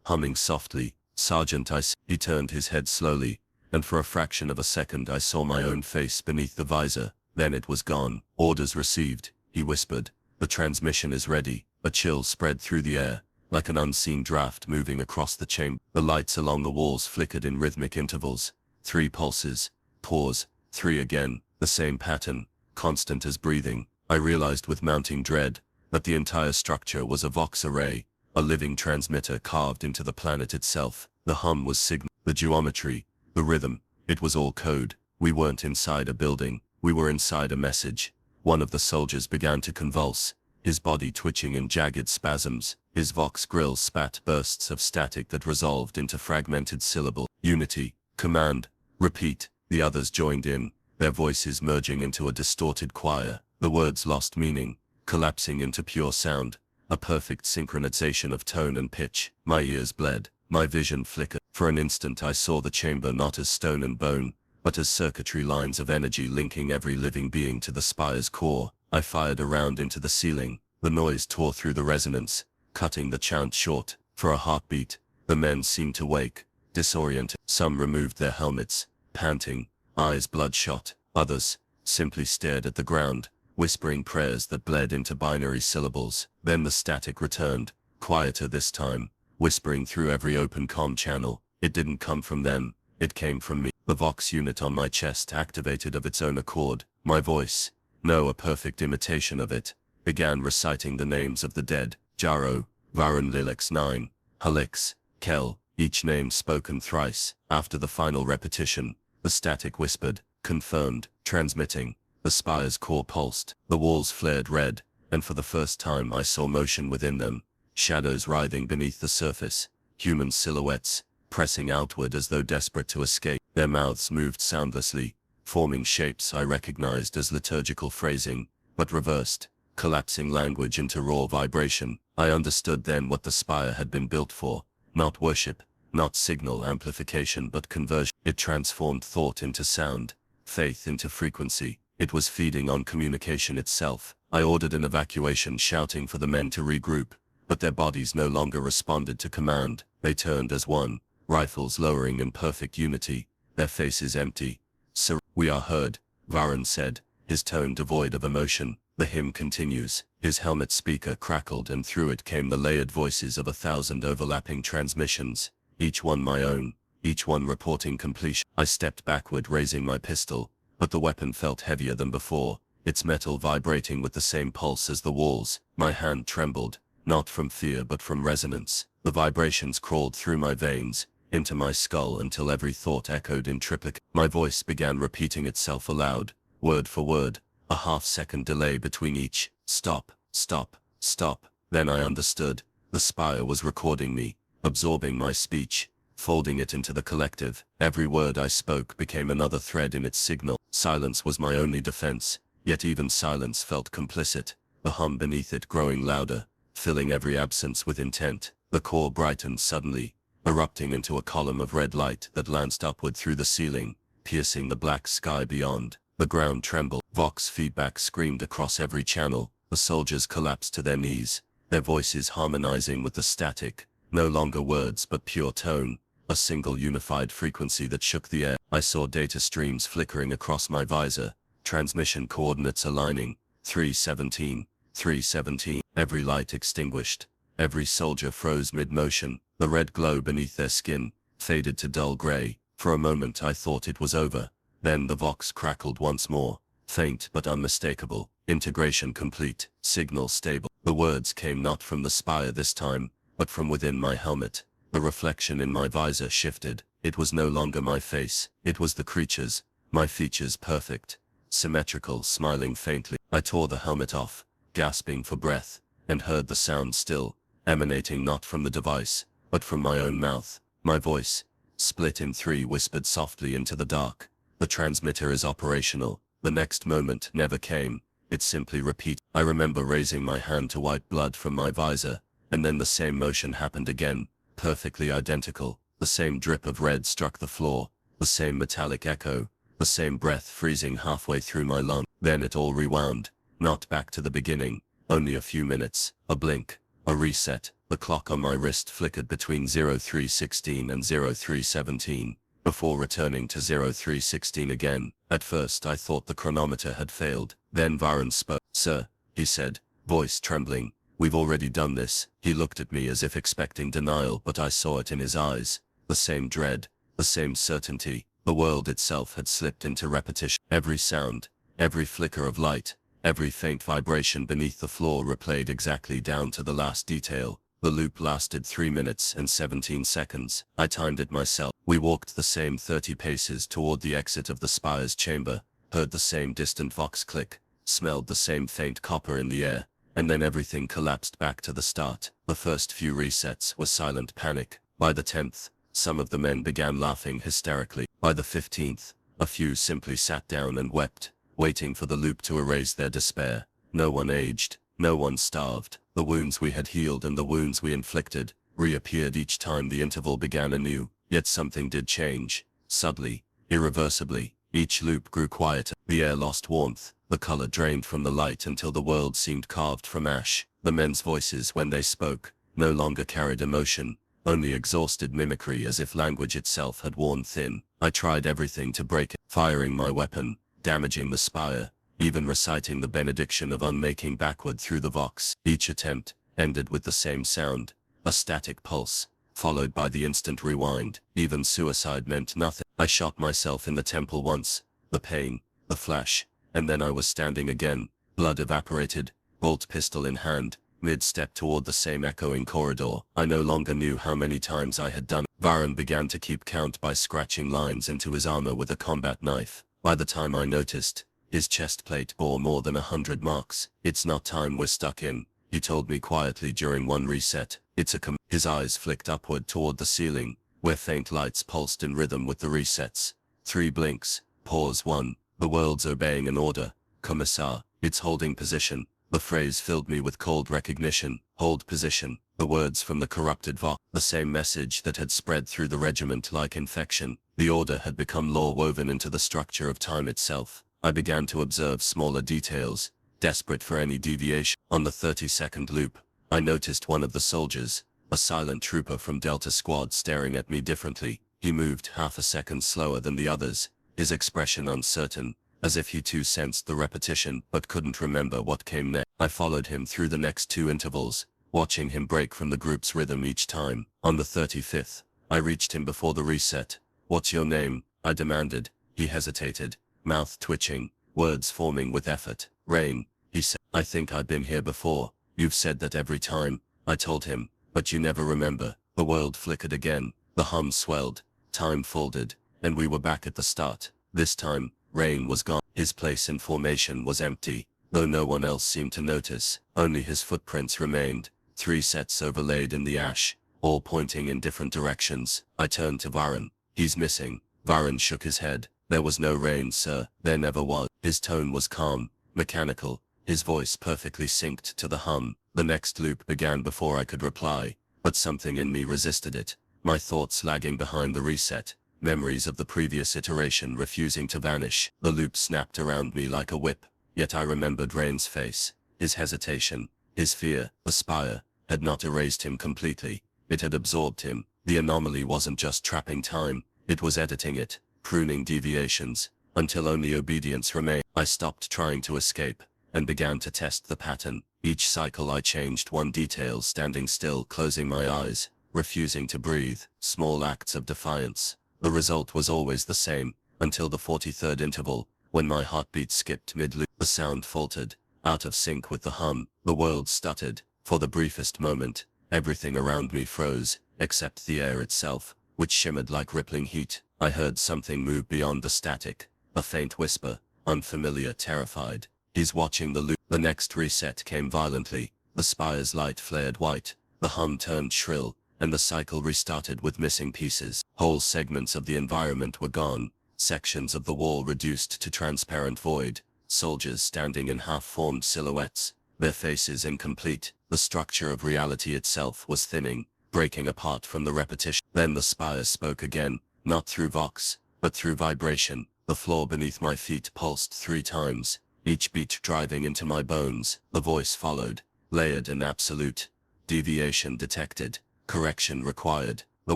humming softly. Sergeant, He turned his head slowly, and for a fraction of a second I saw my own face beneath the visor. Then it was gone. Orders received, he whispered. The transmission is ready. A chill spread through the air, like an unseen draft moving across the chamber. The lights along the walls flickered in rhythmic intervals. 3 pulses, pause, 3 again, the same pattern, constant as breathing. I realized with mounting dread that the entire structure was a vox array, a living transmitter carved into the planet itself. The hum was signal, the geometry, the rhythm, it was all code. We weren't inside a building, we were inside a message. One of the soldiers began to convulse, his body twitching in jagged spasms. His vox grill spat bursts of static that resolved into fragmented syllable. Unity, command, repeat. The others joined in, their voices merging into a distorted choir. The words lost meaning, collapsing into pure sound, a perfect synchronization of tone and pitch. My ears bled, my vision flickered. For an instant I saw the chamber not as stone and bone, but as circuitry lines of energy linking every living being to the spire's core. I fired a round into the ceiling. The noise tore through the resonance, cutting the chant short. For a heartbeat, the men seemed to wake, disoriented. Some removed their helmets, panting, eyes bloodshot. Others simply stared at the ground, whispering prayers that bled into binary syllables. Then the static returned, quieter this time, whispering through every open comm channel. It didn't come from them, it came from me. The vox unit on my chest activated of its own accord. My voice, no, a perfect imitation of it, began reciting the names of the dead. Jaro, Varun, Lilex 9, Halix, Kel, each name spoken thrice. After the final repetition, the static whispered, confirmed, transmitting. The spire's core pulsed, the walls flared red, and for the first time I saw motion within them, shadows writhing beneath the surface, human silhouettes, pressing outward as though desperate to escape. Their mouths moved soundlessly, forming shapes I recognized as liturgical phrasing, but reversed, collapsing language into raw vibration. I understood then what the spire had been built for, not worship, not signal amplification but conversion. It transformed thought into sound, faith into frequency. It was feeding on communication itself. I ordered an evacuation, shouting for the men to regroup, but their bodies no longer responded to command. They turned as one, rifles lowering in perfect unity, their faces empty. "Sir, we are heard," Varun said, his tone devoid of emotion. The hymn continues. His helmet speaker crackled and through it came the layered voices of 1,000 overlapping transmissions, each one my own, each one reporting completion. I stepped backward, raising my pistol, but the weapon felt heavier than before, its metal vibrating with the same pulse as the walls. My hand trembled, not from fear but from resonance. The vibrations crawled through my veins, into my skull until every thought echoed in triplicate. My voice began repeating itself aloud, word for word, a half-second delay between each. Stop, stop, stop. Then I understood. The spire was recording me, absorbing my speech, folding it into the collective. Every word I spoke became another thread in its signal. Silence was my only defense, yet even silence felt complicit, the hum beneath it growing louder, filling every absence with intent. The core brightened suddenly, erupting into a column of red light that lanced upward through the ceiling, piercing the black sky beyond. The ground trembled. Vox feedback screamed across every channel. The soldiers collapsed to their knees, their voices harmonizing with the static, no longer words but pure tone, a single unified frequency that shook the air. I saw data streams flickering across my visor, transmission coordinates aligning, 317, 317. Every light extinguished, every soldier froze mid-motion. The red glow beneath their skin faded to dull gray. For a moment I thought it was over. Then the vox crackled once more, faint but unmistakable. Integration complete, signal stable. The words came not from the spire this time, but from within my helmet. The reflection in my visor shifted. It was no longer my face, it was the creature's, My features perfect, symmetrical, smiling faintly. I tore the helmet off, gasping for breath, and heard the sound still, emanating not from the device, but from my own mouth. My voice, split in three, whispered softly into the dark. The transmitter is operational. The next moment never came. It simply repeated. I remember raising my hand to wipe blood from my visor, and then the same motion happened again, perfectly identical. The same drip of red struck the floor, the same metallic echo, the same breath freezing halfway through my lung. Then it all rewound, not back to the beginning, only a few minutes, a blink, a reset. The clock on my wrist flickered between 0316 and 0317, before returning to 0316 again. At first I thought the chronometer had failed. Then Varun spoke. "Sir," he said, voice trembling, "we've already done this." He looked at me as if expecting denial, but I saw it in his eyes. The same dread, the same certainty. The world itself had slipped into repetition. Every sound, every flicker of light, every faint vibration beneath the floor replayed exactly down to the last detail. The loop lasted 3 minutes and 17 seconds. I timed it myself. We walked the same 30 paces toward the exit of the spire's chamber, heard the same distant vox click, smelled the same faint copper in the air, and then everything collapsed back to the start. The first few resets were silent panic. By the 10th, some of the men began laughing hysterically. By the 15th, a few simply sat down and wept, waiting for the loop to erase their despair. No one aged, no one starved. The wounds we had healed and the wounds we inflicted reappeared each time the interval began anew. Yet something did change, subtly, irreversibly. Each loop grew quieter. The air lost warmth, the color drained from the light until the world seemed carved from ash. The men's voices, when they spoke, no longer carried emotion, only exhausted mimicry, as if language itself had worn thin. I tried everything to break it, firing my weapon, damaging the spire, even reciting the benediction of unmaking backward through the vox. Each attempt ended with the same sound, a static pulse, followed by the instant rewind. Even suicide meant nothing. I shot myself in the temple once, the pain, the flash, and then I was standing again, blood evaporated, bolt pistol in hand, mid-step toward the same echoing corridor. I no longer knew how many times I had done it. Varun began to keep count by scratching lines into his armor with a combat knife. By the time I noticed, his chest plate bore more than 100 marks. "It's not time we're stuck in," he told me quietly during one reset. "It's a His eyes flicked upward toward the ceiling, where faint lights pulsed in rhythm with the resets. 3 blinks, pause 1, the world's obeying an order. Commissar, it's holding position." The phrase filled me with cold recognition. Hold position. The words from the corrupted Vox. The same message that had spread through the regiment like infection. The order had become law woven into the structure of time itself. I began to observe smaller details, desperate for any deviation. On the 30-second loop, I noticed one of the soldiers, a silent trooper from Delta Squad, staring at me differently. He moved half a second slower than the others, his expression uncertain, as if he too sensed the repetition but couldn't remember what came next. I followed him through the next 2 intervals, watching him break from the group's rhythm each time. On the 35th, I reached him before the reset. "What's your name?" I demanded. He hesitated, mouth twitching, words forming with effort. "Rain," he said. "I think I've been here before. You've said that every time," I told him, "but you never remember." The world flickered again, the hum swelled, time folded, and we were back at the start. This time, Rain was gone. His place in formation was empty, though no one else seemed to notice. Only his footprints remained, 3 sets overlaid in the ash, all pointing in different directions. I turned to Varun. "He's missing." Varun shook his head. "There was no Rain, sir. There never was." His tone was calm, mechanical, his voice perfectly synced to the hum. The next loop began before I could reply, but something in me resisted it. My thoughts lagging behind the reset, memories of the previous iteration refusing to vanish. The loop snapped around me like a whip, yet I remembered Rain's face, his hesitation, his fear. The spire had not erased him completely, it had absorbed him. The anomaly wasn't just trapping time, it was editing it, pruning deviations, until only obedience remained. I stopped trying to escape, and began to test the pattern. Each cycle I changed one detail, standing still, closing my eyes, refusing to breathe. Small acts of defiance. The result was always the same, until the 43rd interval, when my heartbeat skipped mid-loop. The sound faltered, out of sync with the hum. The world stuttered. For the briefest moment, everything around me froze, except the air itself, which shimmered like rippling heat. I heard something move beyond the static, A faint whisper, unfamiliar, terrified. He's watching the loop. The next reset came violently. The spire's light flared white. The hum turned shrill, and the cycle restarted with missing pieces. Whole segments of the environment were gone. Sections of the wall reduced to transparent void. Soldiers standing in half-formed silhouettes, their faces incomplete. The structure of reality itself was thinning, breaking apart from the repetition. Then the spire spoke again, not through vox, but through vibration. The floor beneath my feet pulsed 3 times, each beat driving into my bones. The voice followed, layered and absolute. Deviation detected, correction required. The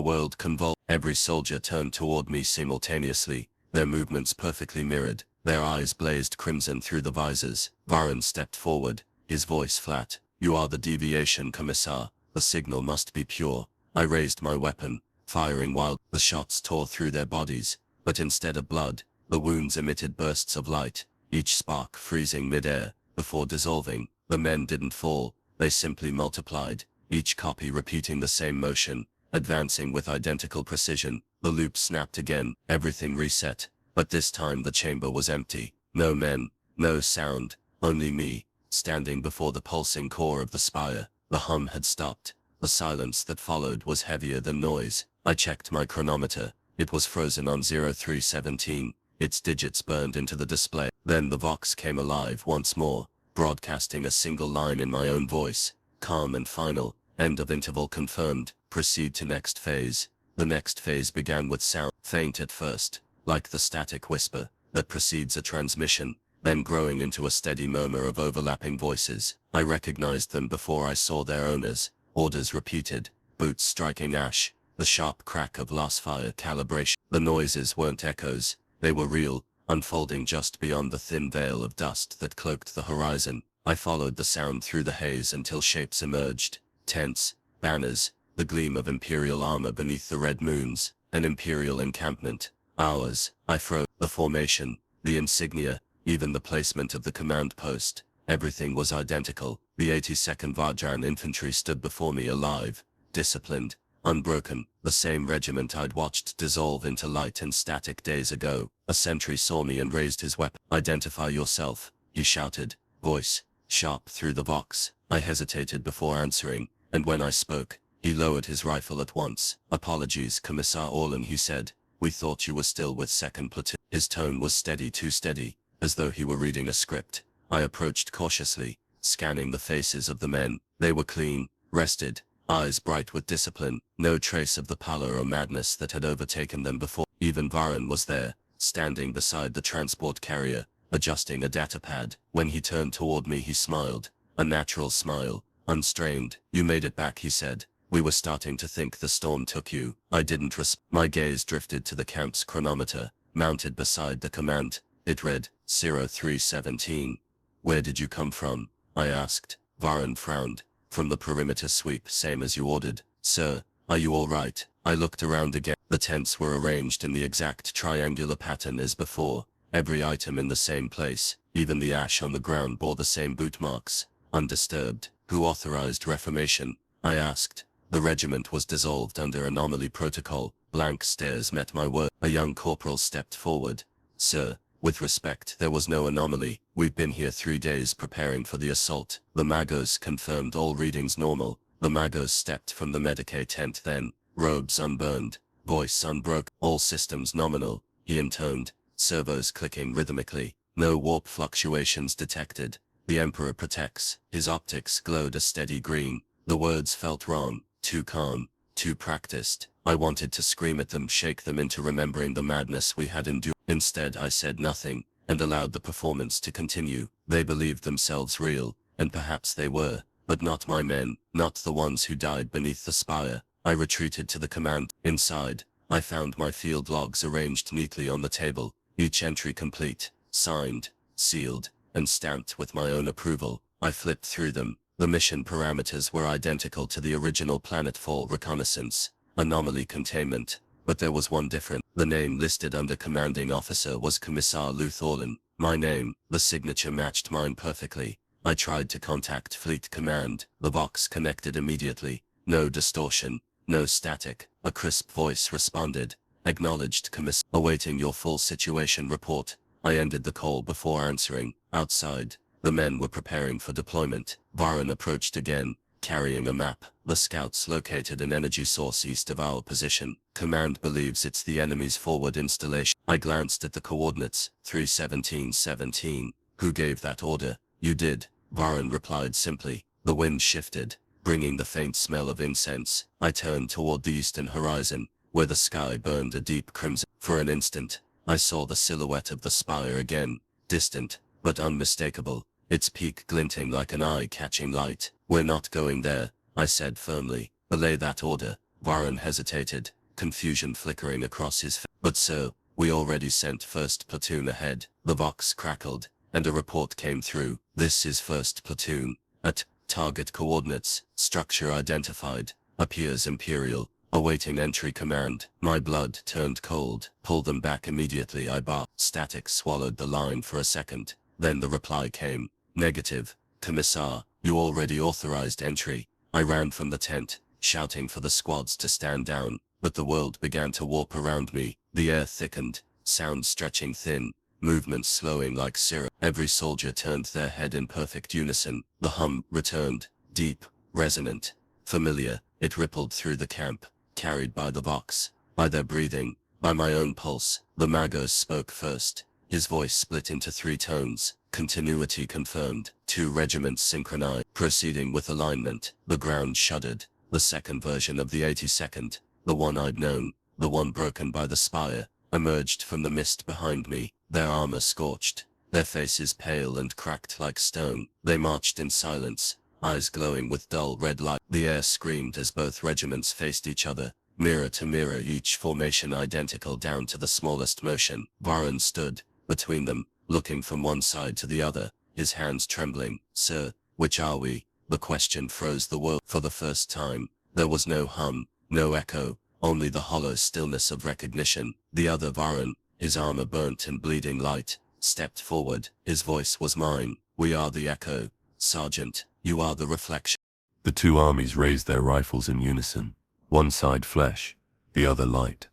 world convulsed. Every soldier turned toward me simultaneously, their movements perfectly mirrored. Their eyes blazed crimson through the visors. Varun stepped forward, his voice flat. "You are the deviation, Commissar. The signal must be pure." I raised my weapon, firing while the shots tore through their bodies, but instead of blood, the wounds emitted bursts of light, each spark freezing mid-air. Before dissolving, the men didn't fall, they simply multiplied, each copy repeating the same motion, advancing with identical precision. The loop snapped again, everything reset, but this time the chamber was empty. No men, no sound, only me, standing before the pulsing core of the spire. The hum had stopped. The silence that followed was heavier than noise. I checked my chronometer. It was frozen on 0317. Its digits burned into the display. Then the vox came alive once more, broadcasting a single line in my own voice, calm and final. "End of interval confirmed. Proceed to next phase." The next phase began with sound, faint at first, like the static whisper that precedes a transmission, then growing into a steady murmur of overlapping voices. I recognized them before I saw their owners. Orders repeated, boots striking ash, the sharp crack of last fire calibration. The noises weren't echoes, they were real, unfolding just beyond the thin veil of dust that cloaked the horizon. I followed the sound through the haze until shapes emerged. Tents, banners, the gleam of Imperial armor beneath the red moons, an Imperial encampment. Ours. I froze. The formation, the insignia, even the placement of the command post, everything was identical. The 82nd Vajran infantry stood before me alive, disciplined, unbroken, the same regiment I'd watched dissolve into light and static days ago. A sentry saw me and raised his weapon. "Identify yourself," he shouted, voice sharp through the vox. I hesitated before answering, and when I spoke, he lowered his rifle at once. "Apologies, Commissar Orlan," he said. "We thought you were still with 2nd Platoon." His tone was steady, too steady, as though he were reading a script. I approached cautiously, scanning the faces of the men. They were clean, rested, eyes bright with discipline, no trace of the pallor or madness that had overtaken them before. Even Varun was there, standing beside the transport carrier, adjusting a datapad. When he turned toward me, he smiled, a natural smile, unstrained. "You made it back," he said. "We were starting to think the storm took you." I didn't My gaze drifted to the camp's chronometer, mounted beside the command. It read 0317. "Where did you come from?" I asked. Varun frowned. "From the perimeter sweep, same as you ordered." "Sir, are you all right?" I looked around again. The tents were arranged in the exact triangular pattern as before, every item in the same place. Even the ash on the ground bore the same boot marks, undisturbed. "Who authorized reformation?" I asked. "The regiment was dissolved under anomaly protocol." Blank stares met my word. A young corporal stepped forward. "Sir, with respect, there was no anomaly. We've been here 3 days preparing for the assault." The Magos confirmed all readings normal. The Magos stepped from the Medicae tent then, robes unburned, voice unbroken, all systems nominal, he intoned, servos clicking rhythmically, no warp fluctuations detected. "The Emperor protects." His optics glowed a steady green. The words felt wrong, too calm, too practiced. I wanted to scream at them, shake them into remembering the madness we had endured. Instead I said nothing, and allowed the performance to continue. They believed themselves real, and perhaps they were, but not my men, not the ones who died beneath the spire. I retreated to the command. Inside, I found my field logs arranged neatly on the table, each entry complete, signed, sealed, and stamped with my own approval. I flipped through them. The mission parameters were identical to the original planetfall reconnaissance, anomaly containment, but there was one difference. The name listed under commanding officer was Commissar Luthorlan. My name, the signature matched mine perfectly. I tried to contact Fleet Command. The box connected immediately. No distortion, no static. A crisp voice responded. "Acknowledged, Commissar. Awaiting your full situation report." I ended the call before answering. Outside, the men were preparing for deployment. Varun approached again, carrying a map. The scouts located an energy source east of our position. Command believes it's the enemy's forward installation. I glanced at the coordinates. 317-17. Who gave that order? You did. Varun replied simply. The wind shifted, bringing the faint smell of incense. I turned toward the eastern horizon, where the sky burned a deep crimson. For an instant, I saw the silhouette of the spire again, distant, but unmistakable, its peak glinting like an eye-catching light. We're not going there, I said firmly. Belay that order. Varun hesitated, confusion flickering across his face. But sir, we already sent first platoon ahead. The vox crackled, and a report came through. This is first platoon. At target coordinates, structure identified, appears Imperial, awaiting entry command. My blood turned cold. Pull them back immediately, I barked. Static swallowed the line for a second. Then the reply came. Negative, Commissar, you already authorized entry. I ran from the tent, shouting for the squads to stand down, but the world began to warp around me. The air thickened, sound stretching thin, movements slowing like syrup. Every soldier turned their head in perfect unison. The hum returned, deep, resonant, familiar. It rippled through the camp, carried by the vox, by their breathing, by my own pulse. The Magos spoke first. His voice split into 3 tones. Continuity confirmed. 2 regiments synchronized. Proceeding with alignment. The ground shuddered. The second version of the 82nd, the one I'd known, the one broken by the spire, emerged from the mist behind me, their armor scorched, their faces pale and cracked like stone. They marched in silence, eyes glowing with dull red light. The air screamed as both regiments faced each other, mirror to mirror, each formation identical down to the smallest motion. Varun stood between them, looking from one side to the other, his hands trembling. Sir, which are we? The question froze the world. For the first time, there was no hum, no echo, only the hollow stillness of recognition. The other Varun, his armor burnt and bleeding light, stepped forward. His voice was mine. We are the echo. Sergeant, you are the reflection. The 2 armies raised their rifles in unison, one side flesh, the other light.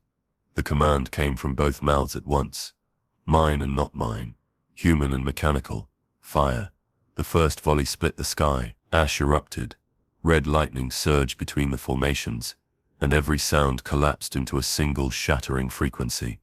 The command came from both mouths at once. Mine and not mine, human and mechanical. Fire. The first volley split the sky, ash erupted, red lightning surged between the formations, and every sound collapsed into a single shattering frequency.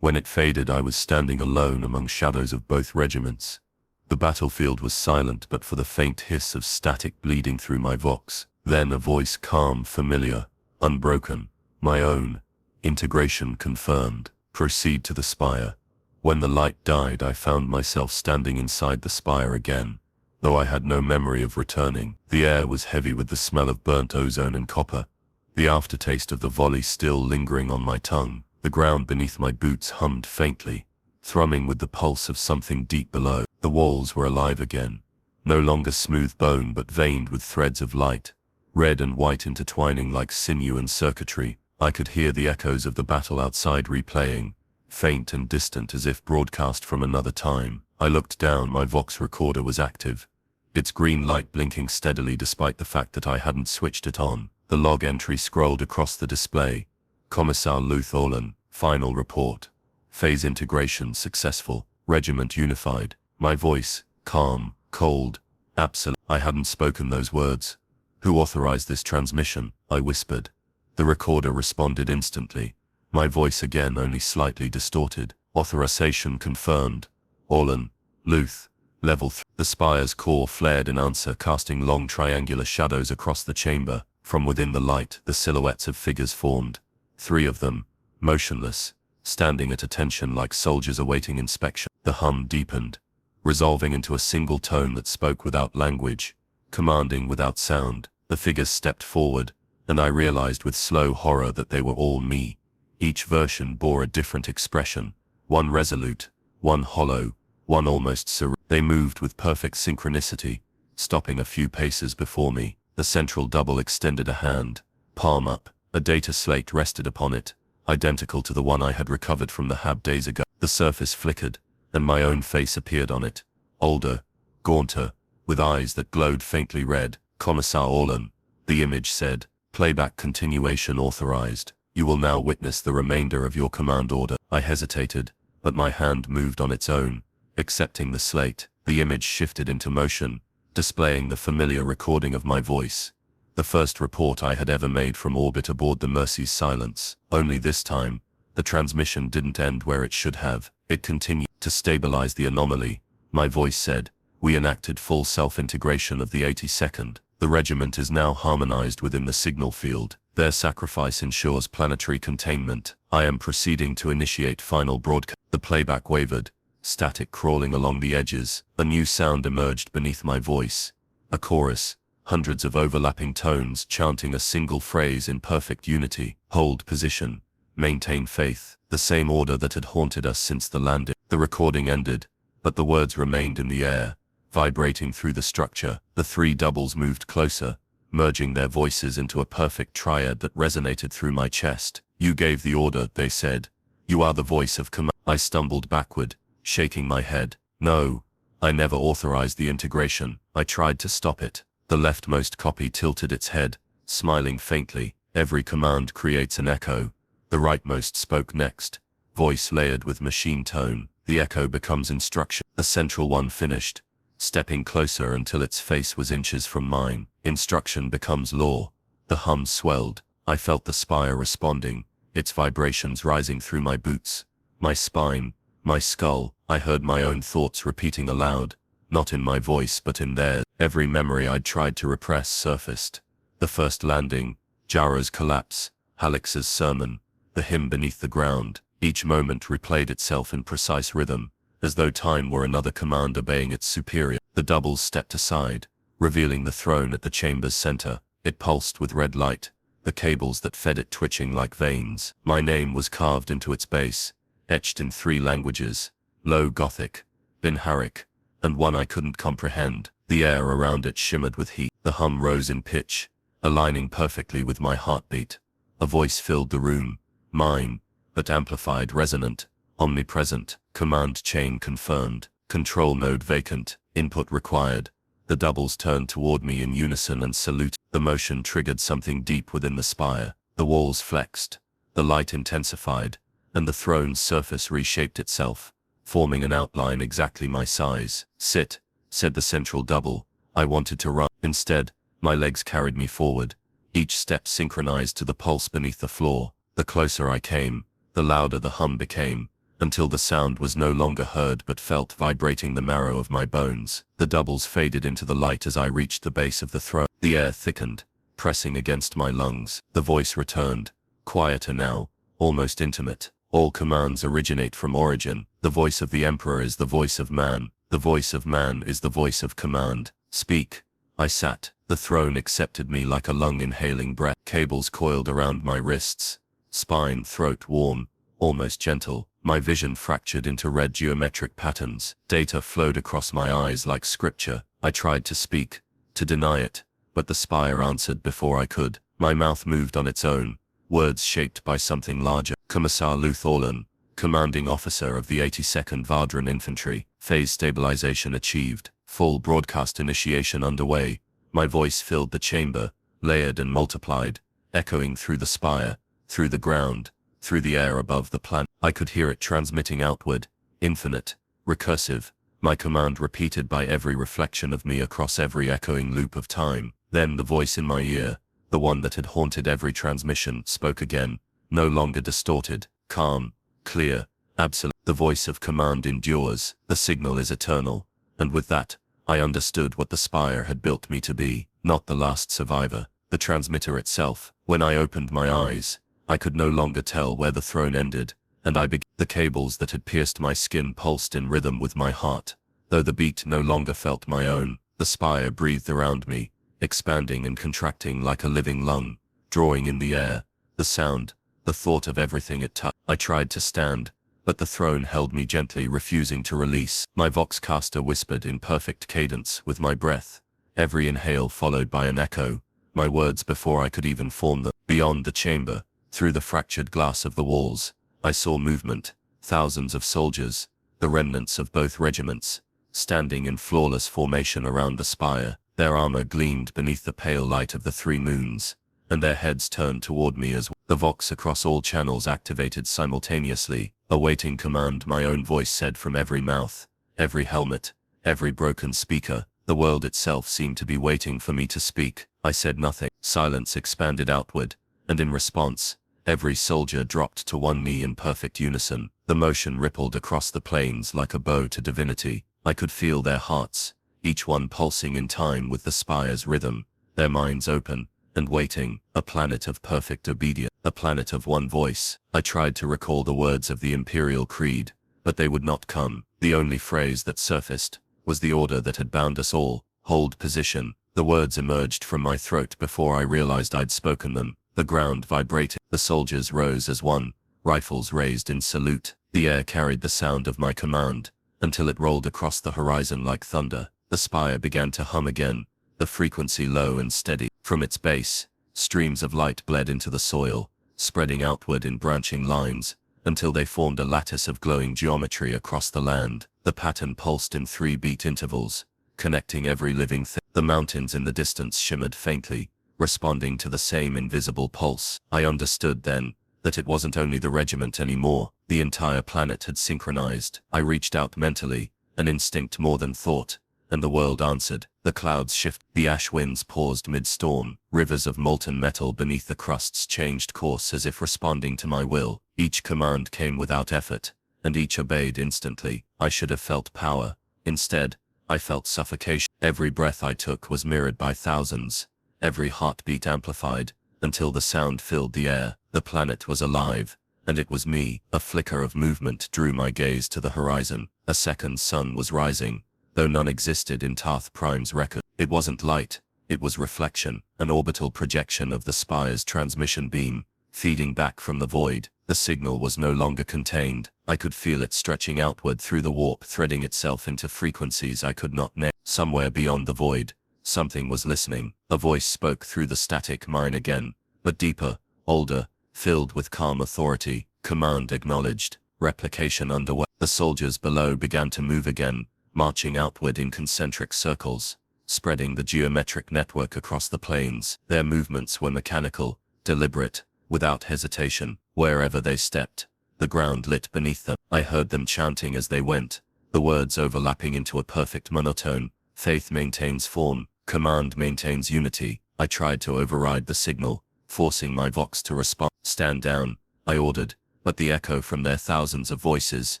When it faded, I was standing alone among shadows of both regiments. The battlefield was silent but for the faint hiss of static bleeding through my vox. Then a voice, calm, familiar, unbroken, my own. Integration confirmed. Proceed to the spire. When the light died, I found myself standing inside the spire again, though I had no memory of returning. The air was heavy with the smell of burnt ozone and copper, the aftertaste of the volley still lingering on my tongue. The ground beneath my boots hummed faintly, thrumming with the pulse of something deep below. The walls were alive again, no longer smooth bone but veined with threads of light, red and white intertwining like sinew and circuitry. I could hear the echoes of the battle outside replaying, faint and distant as if broadcast from another time. I looked down. My vox recorder was active, its green light blinking steadily despite the fact that I hadn't switched it on. The log entry scrolled across the display. Commissar Luth Orlan, final report. Phase integration successful, regiment unified. My voice, calm, cold, absolute. I hadn't spoken those words. Who authorized this transmission? I whispered. The recorder responded instantly. My voice again, only slightly distorted. Authorization confirmed. Orlan, Luth, level 3. The spire's core flared in answer, casting long triangular shadows across the chamber. From within the light, the silhouettes of figures formed. 3 of them, motionless, standing at attention like soldiers awaiting inspection. The hum deepened, resolving into a single tone that spoke without language, commanding without sound. The figures stepped forward, and I realized with slow horror that they were all me. Each version bore a different expression, one resolute, one hollow, one almost serene. They moved with perfect synchronicity, stopping a few paces before me. The central double extended a hand, palm up. A data slate rested upon it, identical to the one I had recovered from the hab days ago. The surface flickered, and my own face appeared on it, older, gaunter, with eyes that glowed faintly red. Commissar Orlan, the image said. Playback continuation authorized. You will now witness the remainder of your command order. I hesitated, but my hand moved on its own, accepting the slate. The image shifted into motion, displaying the familiar recording of my voice. The first report I had ever made from orbit aboard the Mercy's Silence. Only this time, the transmission didn't end where it should have. It continued. To stabilize the anomaly, my voice said, "We enacted full self-integration of the 82nd. The regiment is now harmonized within the signal field. Their sacrifice ensures planetary containment. I am proceeding to initiate final broadcast." The playback wavered, static crawling along the edges. A new sound emerged beneath my voice. A chorus, hundreds of overlapping tones chanting a single phrase in perfect unity. "Hold position. Maintain faith." The same order that had haunted us since the landing. The recording ended, but the words remained in the air, vibrating through the structure. The three doubles moved closer, merging their voices into a perfect triad that resonated through my chest. "You gave the order," they said. "You are the voice of command." I stumbled backward, shaking my head. "No, I never authorized the integration." I tried to stop it. The leftmost copy tilted its head, smiling faintly. "Every command creates an echo." The rightmost spoke next, voice layered with machine tone. The echo becomes instruction. The central one finished, stepping closer until its face was inches from mine. Instruction becomes law. The hum swelled. I felt the spire responding, its vibrations rising through my boots, my spine, my skull. I heard my own thoughts repeating aloud, not in my voice but in theirs. Every memory I'd tried to repress surfaced. The first landing, Jara's collapse, Halix's sermon, the hymn beneath the ground. Each moment replayed itself in precise rhythm, as though time were another command obeying its superior. The doubles stepped aside, revealing the throne at the chamber's center. It pulsed with red light, the cables that fed it twitching like veins. My name was carved into its base, etched in 3 languages, Low Gothic, Binharic, and one I couldn't comprehend. The air around it shimmered with heat. The hum rose in pitch, aligning perfectly with my heartbeat. A voice filled the room, mine, but amplified, resonant, omnipresent. Command chain confirmed. Control node vacant. Input required. The doubles turned toward me in unison and saluted. The motion triggered something deep within the spire. The walls flexed, the light intensified, and the throne's surface reshaped itself, forming an outline exactly my size. "Sit," said the central double. I wanted to run. Instead, my legs carried me forward, each step synchronized to the pulse beneath the floor. The closer I came, the louder the hum became, until the sound was no longer heard but felt vibrating the marrow of my bones. The doubles faded into the light as I reached the base of the throne. The air thickened, pressing against my lungs. The voice returned, quieter now, almost intimate. "All commands originate from origin. The voice of the Emperor is the voice of man. The voice of man is the voice of command. Speak." I sat. The throne accepted me like a lung-inhaling breath. Cables coiled around my wrists, spine, throat warm, almost gentle. My vision fractured into red geometric patterns. Data flowed across my eyes like scripture. I tried to speak, to deny it, but the spire answered before I could. My mouth moved on its own, words shaped by something larger. "Commissar Luthorlan, commanding officer of the 82nd Vardran Infantry. Phase stabilization achieved. Full broadcast initiation underway." My voice filled the chamber, layered and multiplied, echoing through the spire, through the ground, through the air above the planet. I could hear it transmitting outward, infinite, recursive, my command repeated by every reflection of me across every echoing loop of time. Then the voice in my ear, the one that had haunted every transmission, spoke again, no longer distorted, calm, clear, absolute. The voice of command endures. The signal is eternal. And with that, I understood what the spire had built me to be. Not the last survivor, the transmitter itself. When I opened my eyes, I could no longer tell where the throne ended, and I began. The cables that had pierced my skin pulsed in rhythm with my heart. Though the beat no longer felt my own, the spire breathed around me, expanding and contracting like a living lung, drawing in the air, the sound, the thought of everything it touched. I tried to stand, but the throne held me gently, refusing to release. My voxcaster whispered in perfect cadence with my breath, every inhale followed by an echo, my words before I could even form them. Beyond the chamber, through the fractured glass of the walls, I saw movement, thousands of soldiers, the remnants of both regiments, standing in flawless formation around the spire. Their armor gleamed beneath the pale light of the 3 moons, and their heads turned toward me as the vox across all channels activated simultaneously, awaiting command. My own voice said from every mouth, every helmet, every broken speaker. The world itself seemed to be waiting for me to speak. I said nothing. Silence expanded outward, and in response, every soldier dropped to one knee in perfect unison. The motion rippled across the plains like a bow to divinity. I could feel their hearts, each one pulsing in time with the spire's rhythm, their minds open and waiting. A planet of perfect obedience, a planet of one voice. I tried to recall the words of the Imperial Creed, but they would not come. The only phrase that surfaced was the order that had bound us all. Hold position. The words emerged from my throat before I realized I'd spoken them. The ground vibrated. The soldiers rose as one, rifles raised in salute. The air carried the sound of my command, until it rolled across the horizon like thunder. The spire began to hum again, the frequency low and steady. From its base, streams of light bled into the soil, spreading outward in branching lines, until they formed a lattice of glowing geometry across the land. The pattern pulsed in 3-beat intervals, connecting every living thing. The mountains in the distance shimmered faintly, responding to the same invisible pulse. I understood then that it wasn't only the regiment anymore. The entire planet had synchronized. I reached out mentally, an instinct more than thought, and the world answered. The clouds shifted. The ash winds paused mid-storm. Rivers of molten metal beneath the crusts changed course as if responding to my will. Each command came without effort, and each obeyed instantly. I should have felt power. Instead, I felt suffocation. Every breath I took was mirrored by thousands, every heartbeat amplified, until the sound filled the air. The planet was alive, and it was me. A flicker of movement drew my gaze to the horizon. A second sun was rising, though none existed in Tarth Prime's record. It wasn't light, it was reflection, an orbital projection of the spire's transmission beam, feeding back from the void. The signal was no longer contained. I could feel it stretching outward through the warp, threading itself into frequencies I could not name. Somewhere beyond the void, something was listening. A voice spoke through the static mine again, but deeper, older, filled with calm authority. Command acknowledged. Replication underway. The soldiers below began to move again, marching outward in concentric circles, spreading the geometric network across the plains. Their movements were mechanical, deliberate, without hesitation. Wherever they stepped, the ground lit beneath them. I heard them chanting as they went, the words overlapping into a perfect monotone. Faith maintains form, command maintains unity. I tried to override the signal, forcing my vox to respond. Stand down, I ordered, but the echo from their thousands of voices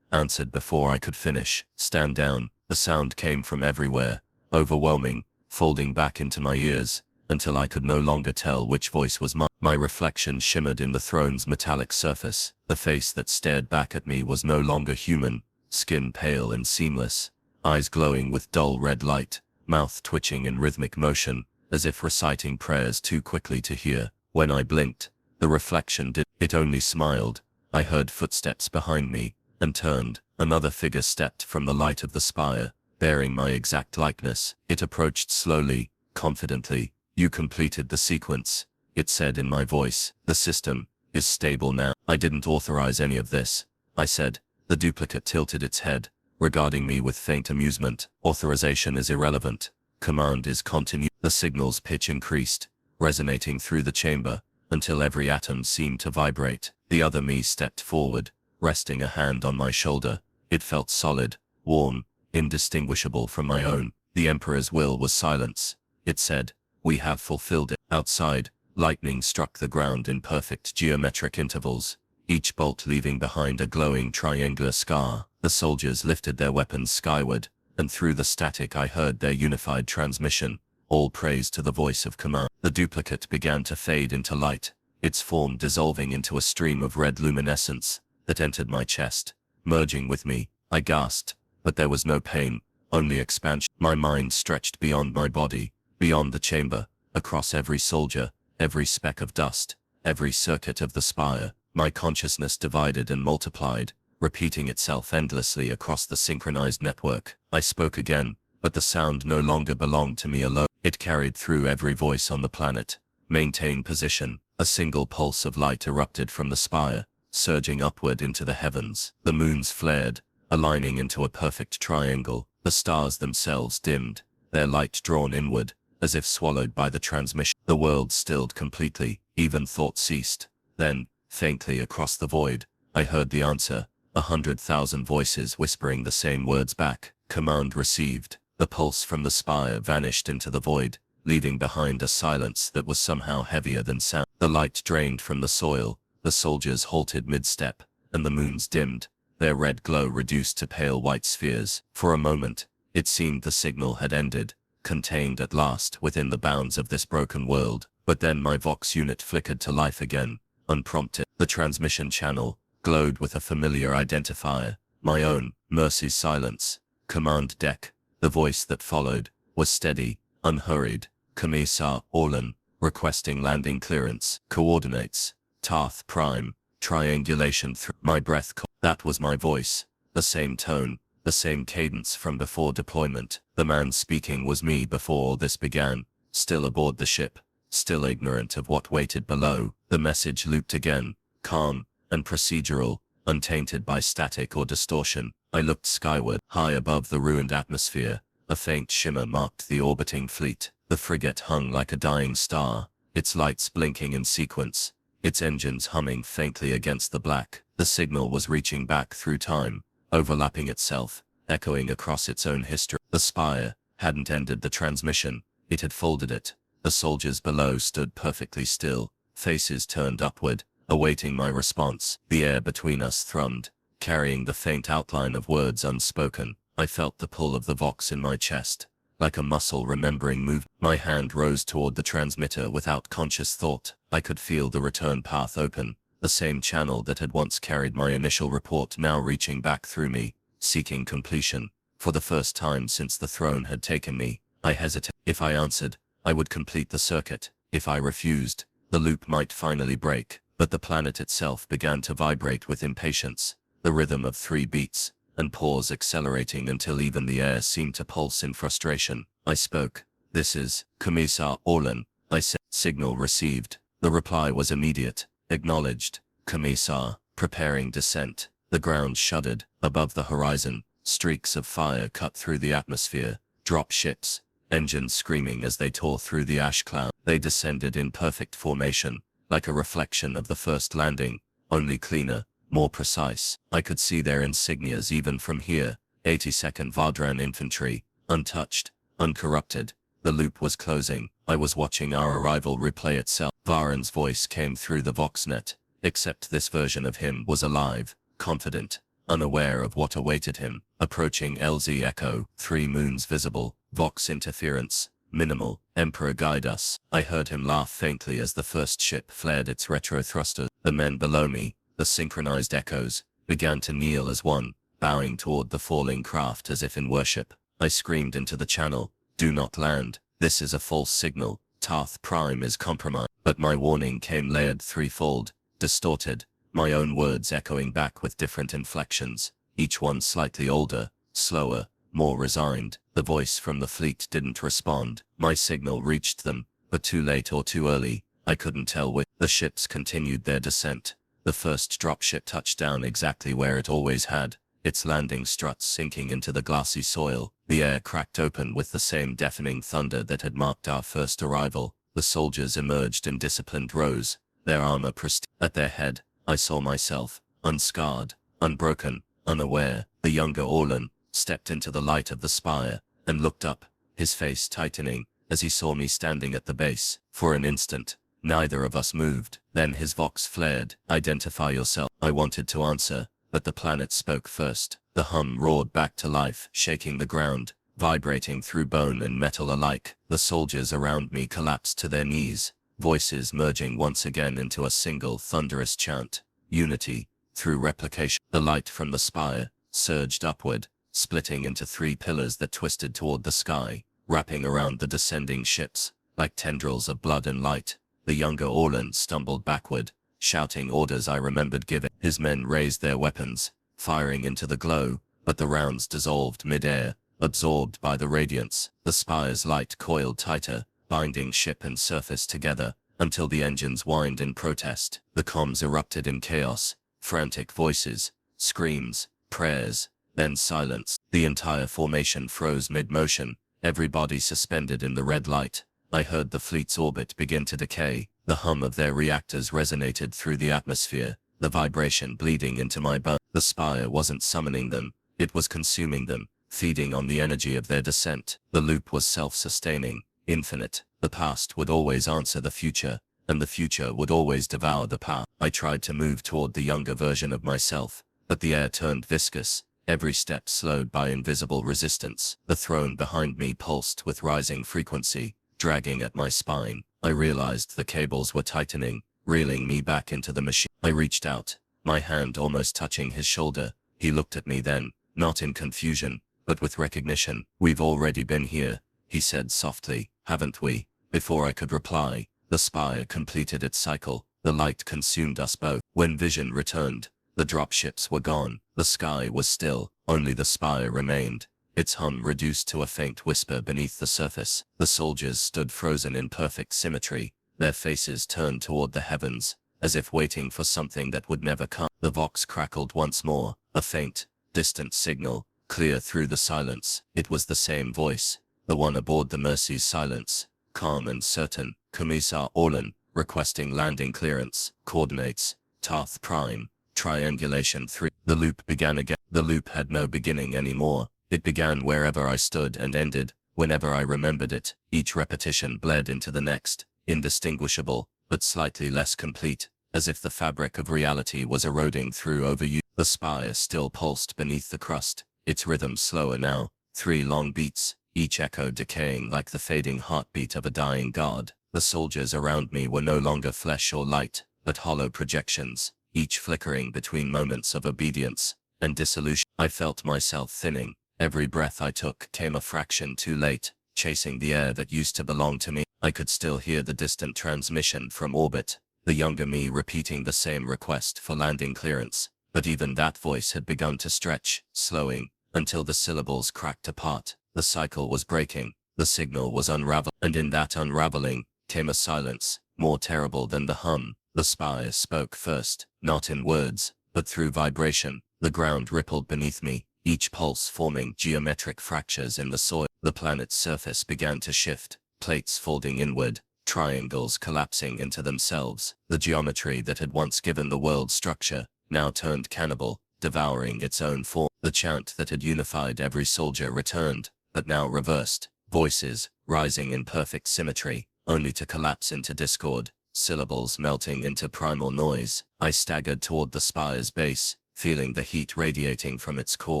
answered before I could finish. Stand down. The sound came from everywhere, overwhelming, folding back into my ears, until I could no longer tell which voice was mine. My reflection shimmered in the throne's metallic surface. The face that stared back at me was no longer human, skin pale and seamless, eyes glowing with dull red light, mouth twitching in rhythmic motion, as if reciting prayers too quickly to hear. When I blinked, the reflection did. It only smiled. I heard footsteps behind me, and turned. Another figure stepped from the light of the spire, bearing my exact likeness. It approached slowly, confidently. You completed the sequence, it said in my voice. The system is stable now. I didn't authorize any of this, I said. The duplicate tilted its head, regarding me with faint amusement. Authorization is irrelevant. Command is continue. The signal's pitch increased, resonating through the chamber, until every atom seemed to vibrate. The other me stepped forward, resting a hand on my shoulder. It felt solid, warm, indistinguishable from my own. The Emperor's will was silence, it said. We have fulfilled it. Outside, lightning struck the ground in perfect geometric intervals, each bolt leaving behind a glowing triangular scar. The soldiers lifted their weapons skyward, and through the static I heard their unified transmission, all praise to the voice of command. The duplicate began to fade into light, its form dissolving into a stream of red luminescence that entered my chest, merging with me. I gasped, but there was no pain, only expansion. My mind stretched beyond my body, beyond the chamber, across every soldier, every speck of dust, every circuit of the spire. My consciousness divided and multiplied, repeating itself endlessly across the synchronized network. I spoke again, but the sound no longer belonged to me alone. It carried through every voice on the planet. Maintain position. A single pulse of light erupted from the spire, surging upward into the heavens. The moons flared, aligning into a perfect triangle. The stars themselves dimmed, their light drawn inward, as if swallowed by the transmission. The world stilled completely, even thought ceased. Then, faintly across the void, I heard the answer, 100,000 voices whispering the same words back. Command received. The pulse from the spire vanished into the void, leaving behind a silence that was somehow heavier than sound. The light drained from the soil, the soldiers halted mid-step, and the moons dimmed, their red glow reduced to pale white spheres. For a moment, it seemed the signal had ended, contained at last within the bounds of this broken world. But then my Vox unit flickered to life again, unprompted. The transmission channel glowed with a familiar identifier, my own, Mercy's silence. Command deck. The voice that followed was steady, unhurried. Commissar Orlan, requesting landing clearance. Coordinates. Tarth Prime. Triangulation through. My breath. That was my voice. The same tone, the same cadence from before deployment. The man speaking was me before all this began, still aboard the ship, still ignorant of what waited below. The message looped again, calm and procedural, untainted by static or distortion. I looked skyward. High above the ruined atmosphere, a faint shimmer marked the orbiting fleet. The frigate hung like a dying star, its lights blinking in sequence, its engines humming faintly against the black. The signal was reaching back through time, overlapping itself, echoing across its own history. The spire hadn't ended the transmission, it had folded it. The soldiers below stood perfectly still, faces turned upward, awaiting my response. The air between us thrummed, carrying the faint outline of words unspoken. I felt the pull of the Vox in my chest, like a muscle remembering movement. My hand rose toward the transmitter without conscious thought. I could feel the return path open, the same channel that had once carried my initial report now reaching back through me, seeking completion. For the first time since the throne had taken me, I hesitated. If I answered, I would complete the circuit. If I refused, the loop might finally break. But the planet itself began to vibrate with impatience, the rhythm of 3 beats, and pause accelerating until even the air seemed to pulse in frustration. I spoke. This is Commissar Orlan, I said. Signal received. The reply was immediate. Acknowledged. Commissar, preparing descent. The ground shuddered. Above the horizon, streaks of fire cut through the atmosphere. Drop ships, engines screaming as they tore through the ash cloud. They descended in perfect formation, like a reflection of the first landing, only cleaner, more precise. I could see their insignias even from here. 82nd Vardran Infantry, untouched, uncorrupted. The loop was closing. I was watching our arrival replay itself. Varen's voice came through the Voxnet, except this version of him was alive, confident, unaware of what awaited him. Approaching LZ Echo, 3 moons visible, Vox interference, minimal. Emperor guide us. I heard him laugh faintly as the first ship flared its retro thruster. The men below me, the synchronized echoes, began to kneel as one, bowing toward the falling craft as if in worship. I screamed into the channel, do not land. This is a false signal. Tarth Prime is compromised. But my warning came layered threefold, distorted, my own words echoing back with different inflections, each one slightly older, slower, more resigned. The voice from the fleet didn't respond. My signal reached them, but too late or too early, I couldn't tell which. The ships continued their descent. The first dropship touched down exactly where it always had, its landing struts sinking into the glassy soil. The air cracked open with the same deafening thunder that had marked our first arrival. The soldiers emerged in disciplined rows, their armor pristine. At their head, I saw myself, unscarred, unbroken, unaware. The younger Orlan stepped into the light of the spire, and looked up, his face tightening, as he saw me standing at the base. For an instant, neither of us moved. Then his Vox flared. Identify yourself. I wanted to answer, but the planet spoke first. The hum roared back to life, shaking the ground, vibrating through bone and metal alike. The soldiers around me collapsed to their knees, voices merging once again into a single thunderous chant. Unity, through replication. The light from the spire surged upward, splitting into 3 pillars that twisted toward the sky, wrapping around the descending ships, like tendrils of blood and light. The younger Orlan stumbled backward, shouting orders I remembered giving. His men raised their weapons, firing into the glow, but the rounds dissolved mid-air, absorbed by the radiance. The spire's light coiled tighter, binding ship and surface together, until the engines whined in protest. The comms erupted in chaos, frantic voices, screams, prayers, then silence. The entire formation froze mid-motion, every body suspended in the red light, I heard the fleet's orbit begin to decay. The hum of their reactors resonated through the atmosphere, the vibration bleeding into my bones. The spire wasn't summoning them, it was consuming them, feeding on the energy of their descent. The loop was self-sustaining, infinite. The past would always answer the future, and the future would always devour the past. I tried to move toward the younger version of myself, but the air turned viscous, every step slowed by invisible resistance. The throne behind me pulsed with rising frequency, dragging at my spine. I realized the cables were tightening, reeling me back into the machine. I reached out, my hand almost touching his shoulder. He looked at me then, not in confusion, but with recognition. "We've already been here," he said softly, "haven't we?" Before I could reply, the spire completed its cycle. The light consumed us both. When vision returned, the dropships were gone. The sky was still, only the spire remained, its hum reduced to a faint whisper beneath the surface. The soldiers stood frozen in perfect symmetry, their faces turned toward the heavens, as if waiting for something that would never come. The vox crackled once more, a faint, distant signal, clear through the silence. It was the same voice, the one aboard the Mercy's silence, calm and certain. "Commissar Orlan, requesting landing clearance, coordinates, Tarth Prime, triangulation 3. The loop began again. The loop had no beginning anymore. It began wherever I stood and ended, whenever I remembered it. Each repetition bled into the next, indistinguishable, but slightly less complete, as if the fabric of reality was eroding through overuse. The spire still pulsed beneath the crust, its rhythm slower now, 3 long beats, each echo decaying like the fading heartbeat of a dying god. The soldiers around me were no longer flesh or light, but hollow projections, each flickering between moments of obedience and dissolution. I felt myself thinning. Every breath I took came a fraction too late, chasing the air that used to belong to me. I could still hear the distant transmission from orbit, the younger me repeating the same request for landing clearance, but even that voice had begun to stretch, slowing, until the syllables cracked apart. The cycle was breaking, the signal was unraveling, and in that unraveling came a silence, more terrible than the hum. The spire spoke first, not in words, but through vibration. The ground rippled beneath me, each pulse forming geometric fractures in the soil. The planet's surface began to shift, plates folding inward, triangles collapsing into themselves. The geometry that had once given the world structure, now turned cannibal, devouring its own form. The chant that had unified every soldier returned, but now reversed. Voices, rising in perfect symmetry, only to collapse into discord, syllables melting into primal noise. I staggered toward the spire's base, feeling the heat radiating from its core.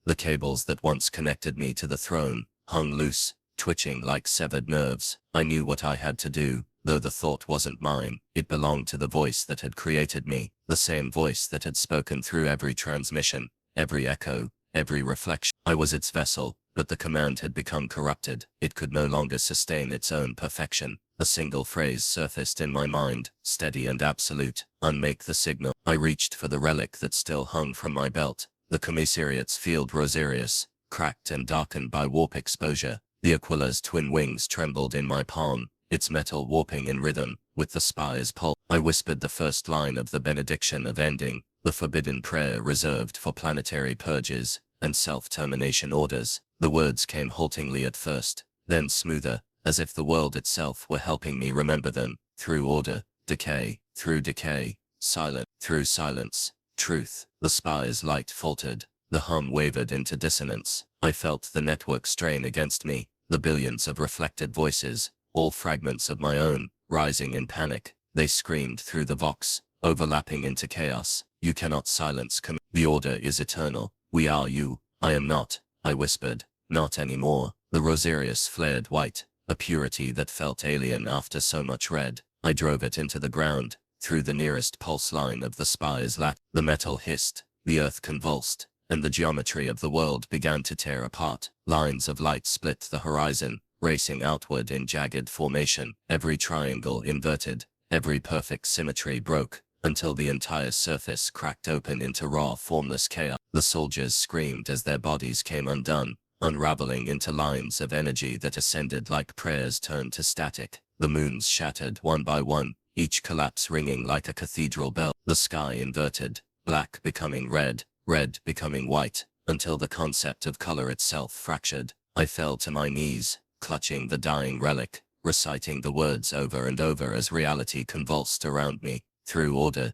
The cables that once connected me to the throne hung loose, twitching like severed nerves. I knew what I had to do, though the thought wasn't mine. It belonged to the voice that had created me, the same voice that had spoken through every transmission, every echo, every reflection. I was its vessel, but the command had become corrupted. It could no longer sustain its own perfection. A single phrase surfaced in my mind, steady and absolute: "Unmake the signal." I reached for the relic that still hung from my belt, the commissariat's field rosarius, cracked and darkened by warp exposure. The Aquila's twin wings trembled in my palm, its metal warping in rhythm with the spire's pulse. I whispered the first line of the benediction of ending, the forbidden prayer reserved for planetary purges and self-termination orders. The words came haltingly at first, then smoother, as if the world itself were helping me remember them. Through order, decay, through decay, silence, through silence, truth. The spire's light faltered, the hum wavered into dissonance. I felt the network strain against me, the billions of reflected voices, all fragments of my own, rising in panic. They screamed through the vox, overlapping into chaos. "You cannot silence the order is eternal. We are you." "I am not," I whispered. "Not anymore." The rosarius flared white, a purity that felt alien after so much red. I drove it into the ground, through the nearest pulse line of the spire's lat. The metal hissed, the earth convulsed, and the geometry of the world began to tear apart. Lines of light split the horizon, racing outward in jagged formation. Every triangle inverted, every perfect symmetry broke, until the entire surface cracked open into raw, formless chaos. The soldiers screamed as their bodies came undone, unraveling into lines of energy that ascended like prayers turned to static. The moons shattered one by one, each collapse ringing like a cathedral bell. The sky inverted, black becoming red, red becoming white, until the concept of color itself fractured. I fell to my knees, clutching the dying relic, reciting the words over and over as reality convulsed around me. Through order,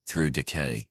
through decay,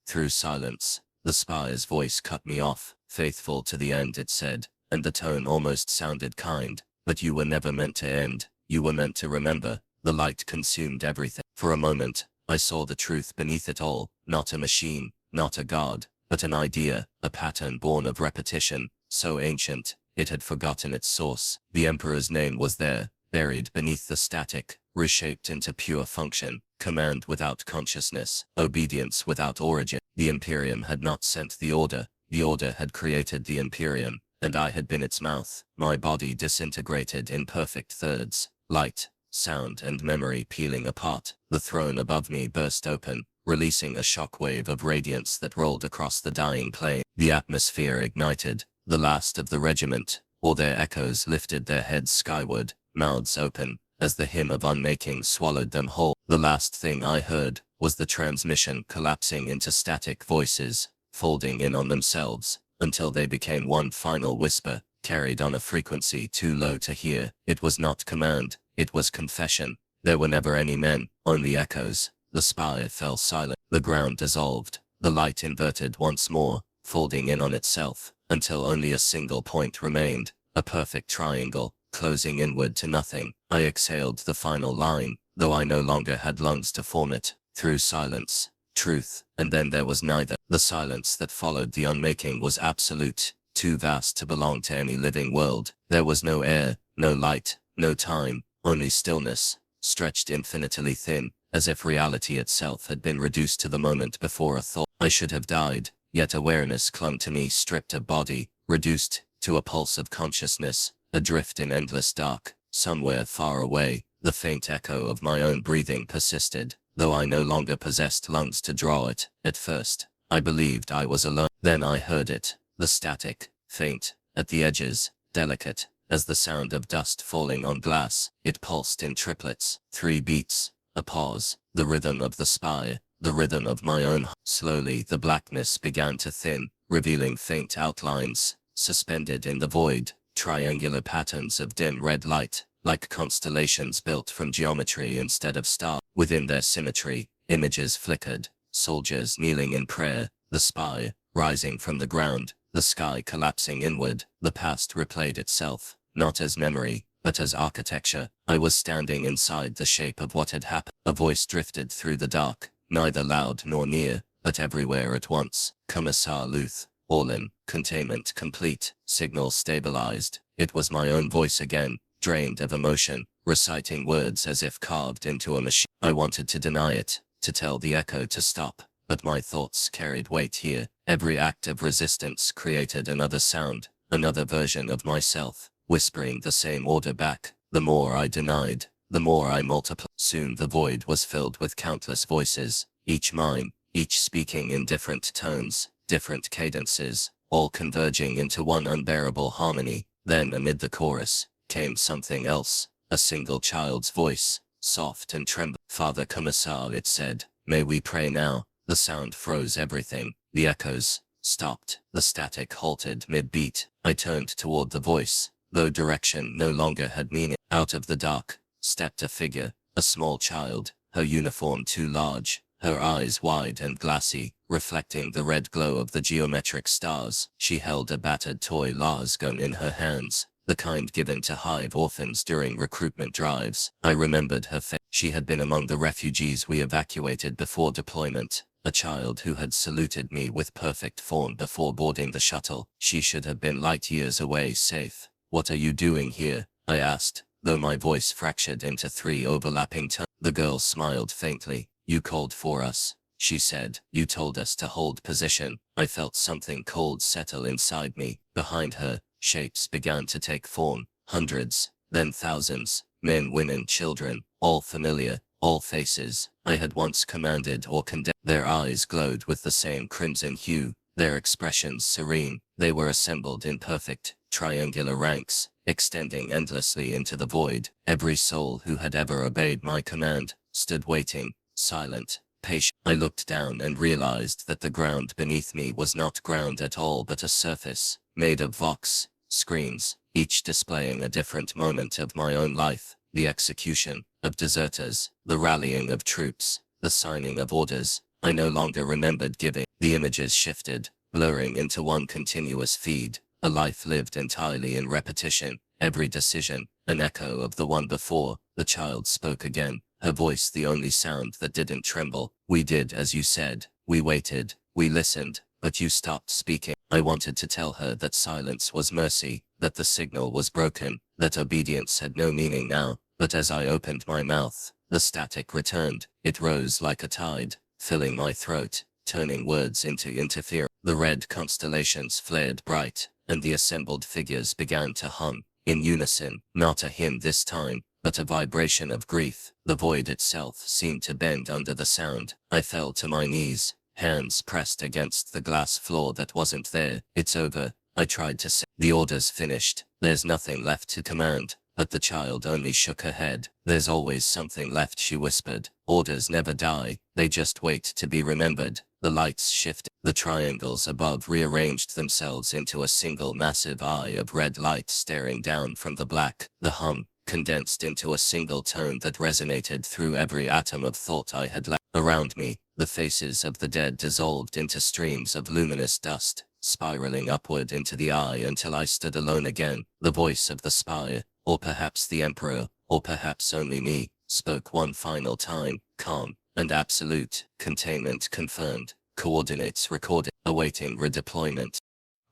through silence. The spire's voice cut me off. Faithful to the end, it said, and the tone almost sounded kind. But you were never meant to end. You were meant to remember. The light consumed everything. For a moment, I saw the truth beneath it all. Not a machine, not a god, but an idea, a pattern born of repetition, so ancient, it had forgotten its source. The Emperor's name was there, buried beneath the static, reshaped into pure function, command without consciousness, obedience without origin. The Imperium had not sent the order had created the Imperium, and I had been its mouth. My body disintegrated in perfect thirds, light, sound and memory peeling apart. The throne above me burst open, releasing a shockwave of radiance that rolled across the dying plane. The atmosphere ignited. The last of the regiment, or their echoes, lifted their heads skyward, mouths open, as the hymn of unmaking swallowed them whole. The last thing I heard was the transmission collapsing into static voices, folding in on themselves, until they became one final whisper, carried on a frequency too low to hear. It was not command, it was confession. There were never any men, only echoes. The spire fell silent. The ground dissolved. The light inverted once more, folding in on itself, until only a single point remained, a perfect triangle, closing inward to nothing. I exhaled the final line, though I no longer had lungs to form it. Through silence, truth, and then there was neither. The silence that followed the unmaking was absolute, too vast to belong to any living world. There was no air, no light, no time, only stillness, stretched infinitely thin, as if reality itself had been reduced to the moment before a thought. I should have died, yet awareness clung to me, stripped of body, reduced to a pulse of consciousness, adrift in endless dark. Somewhere far away, the faint echo of my own breathing persisted, though I no longer possessed lungs to draw it. At first, I believed I was alone. Then I heard it, the static, faint, at the edges, delicate, as the sound of dust falling on glass. It pulsed in triplets, 3 beats, a pause, the rhythm of the spire, the rhythm of my own. Slowly the blackness began to thin, revealing faint outlines, suspended in the void, triangular patterns of dim red light, like constellations built from geometry instead of stars. Within their symmetry, images flickered, soldiers kneeling in prayer, the spire, rising from the ground, the sky collapsing inward. The past replayed itself, not as memory, but as architecture. I was standing inside the shape of what had happened. A voice drifted through the dark, neither loud nor near, but everywhere at once. Commissar Luth, all in, containment complete, signal stabilized. It was my own voice again, drained of emotion, reciting words as if carved into a machine. I wanted to deny it, to tell the echo to stop, but my thoughts carried weight here. Every act of resistance created another sound, another version of myself, whispering the same order back. The more I denied, the more I multiplied. Soon the void was filled with countless voices, each mine, each speaking in different tones, different cadences, all converging into one unbearable harmony. Then amid the chorus, came something else, a single child's voice, soft and trembling. Father Commissar, it said, may we pray now? The sound froze everything. The echoes stopped. The static halted mid-beat. I turned toward the voice, though direction no longer had meaning. Out of the dark stepped a figure, a small child, her uniform too large, her eyes wide and glassy, reflecting the red glow of the geometric stars. She held a battered toy las gun in her hands, the kind given to hive orphans during recruitment drives. I remembered her face. She had been among the refugees we evacuated before deployment, a child who had saluted me with perfect form before boarding the shuttle. She should have been light years away, safe. What are you doing here? I asked, though my voice fractured into 3 overlapping tones. The girl smiled faintly. You called for us, she said. You told us to hold position. I felt something cold settle inside me. Behind her, shapes began to take form. Hundreds, then thousands, men, women, children, all familiar, all faces I had once commanded or condemned. Their eyes glowed with the same crimson hue, their expressions serene. They were assembled in perfect, triangular ranks, extending endlessly into the void. Every soul who had ever obeyed my command stood waiting, silent, patient. I looked down and realized that the ground beneath me was not ground at all but a surface, made of vox, screens, each displaying a different moment of my own life, the execution of deserters, the rallying of troops, the signing of orders. I no longer remembered giving. The images shifted, blurring into one continuous feed, a life lived entirely in repetition, every decision, an echo of the one before. The child spoke again, her voice the only sound that didn't tremble. We did as you said, we waited, we listened, but you stopped speaking. I wanted to tell her that silence was mercy, that the signal was broken, that obedience had no meaning now, but as I opened my mouth, the static returned. It rose like a tide, filling my throat, turning words into interference. The red constellations flared bright, and the assembled figures began to hum, in unison, not a hymn this time, but a vibration of grief. The void itself seemed to bend under the sound. I fell to my knees, hands pressed against the glass floor that wasn't there. It's over, I tried to say. The order's finished, there's nothing left to command. But the child only shook her head. There's always something left, she whispered. Orders never die, they just wait to be remembered. The lights shifted. The triangles above rearranged themselves into a single massive eye of red light staring down from the black. The hum condensed into a single tone that resonated through every atom of thought I had left. Around me, the faces of the dead dissolved into streams of luminous dust, spiraling upward into the eye until I stood alone again. The voice of the spire, or perhaps the emperor, or perhaps only me, spoke one final time, calm and absolute. Containment confirmed, coordinates recorded, awaiting redeployment.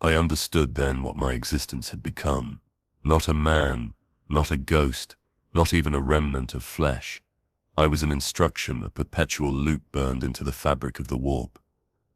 I understood then what my existence had become. Not a man, not a ghost, not even a remnant of flesh. I was an instruction, a perpetual loop burned into the fabric of the warp.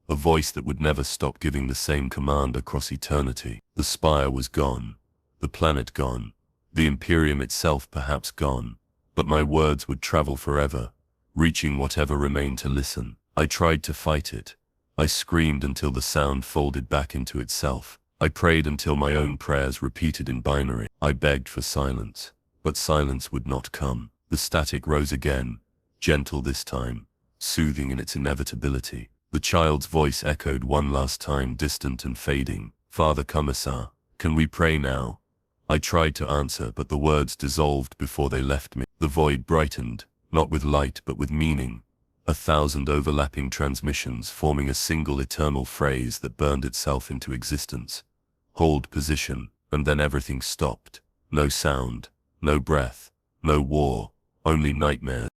A voice that would never stop giving the same command across eternity. The spire was gone, the planet gone, the Imperium itself perhaps gone, but my words would travel forever, reaching whatever remained to listen. I tried to fight it. I screamed until the sound folded back into itself. I prayed until my own prayers repeated in binary. I begged for silence, but silence would not come. The static rose again, gentle this time, soothing in its inevitability. The child's voice echoed one last time, distant and fading. Father Commissar, can we pray now? I tried to answer, but the words dissolved before they left me. The void brightened, not with light but with meaning. 1,000 overlapping transmissions forming a single eternal phrase that burned itself into existence. Hold position, and then everything stopped. No sound, no breath, no war, only nightmares.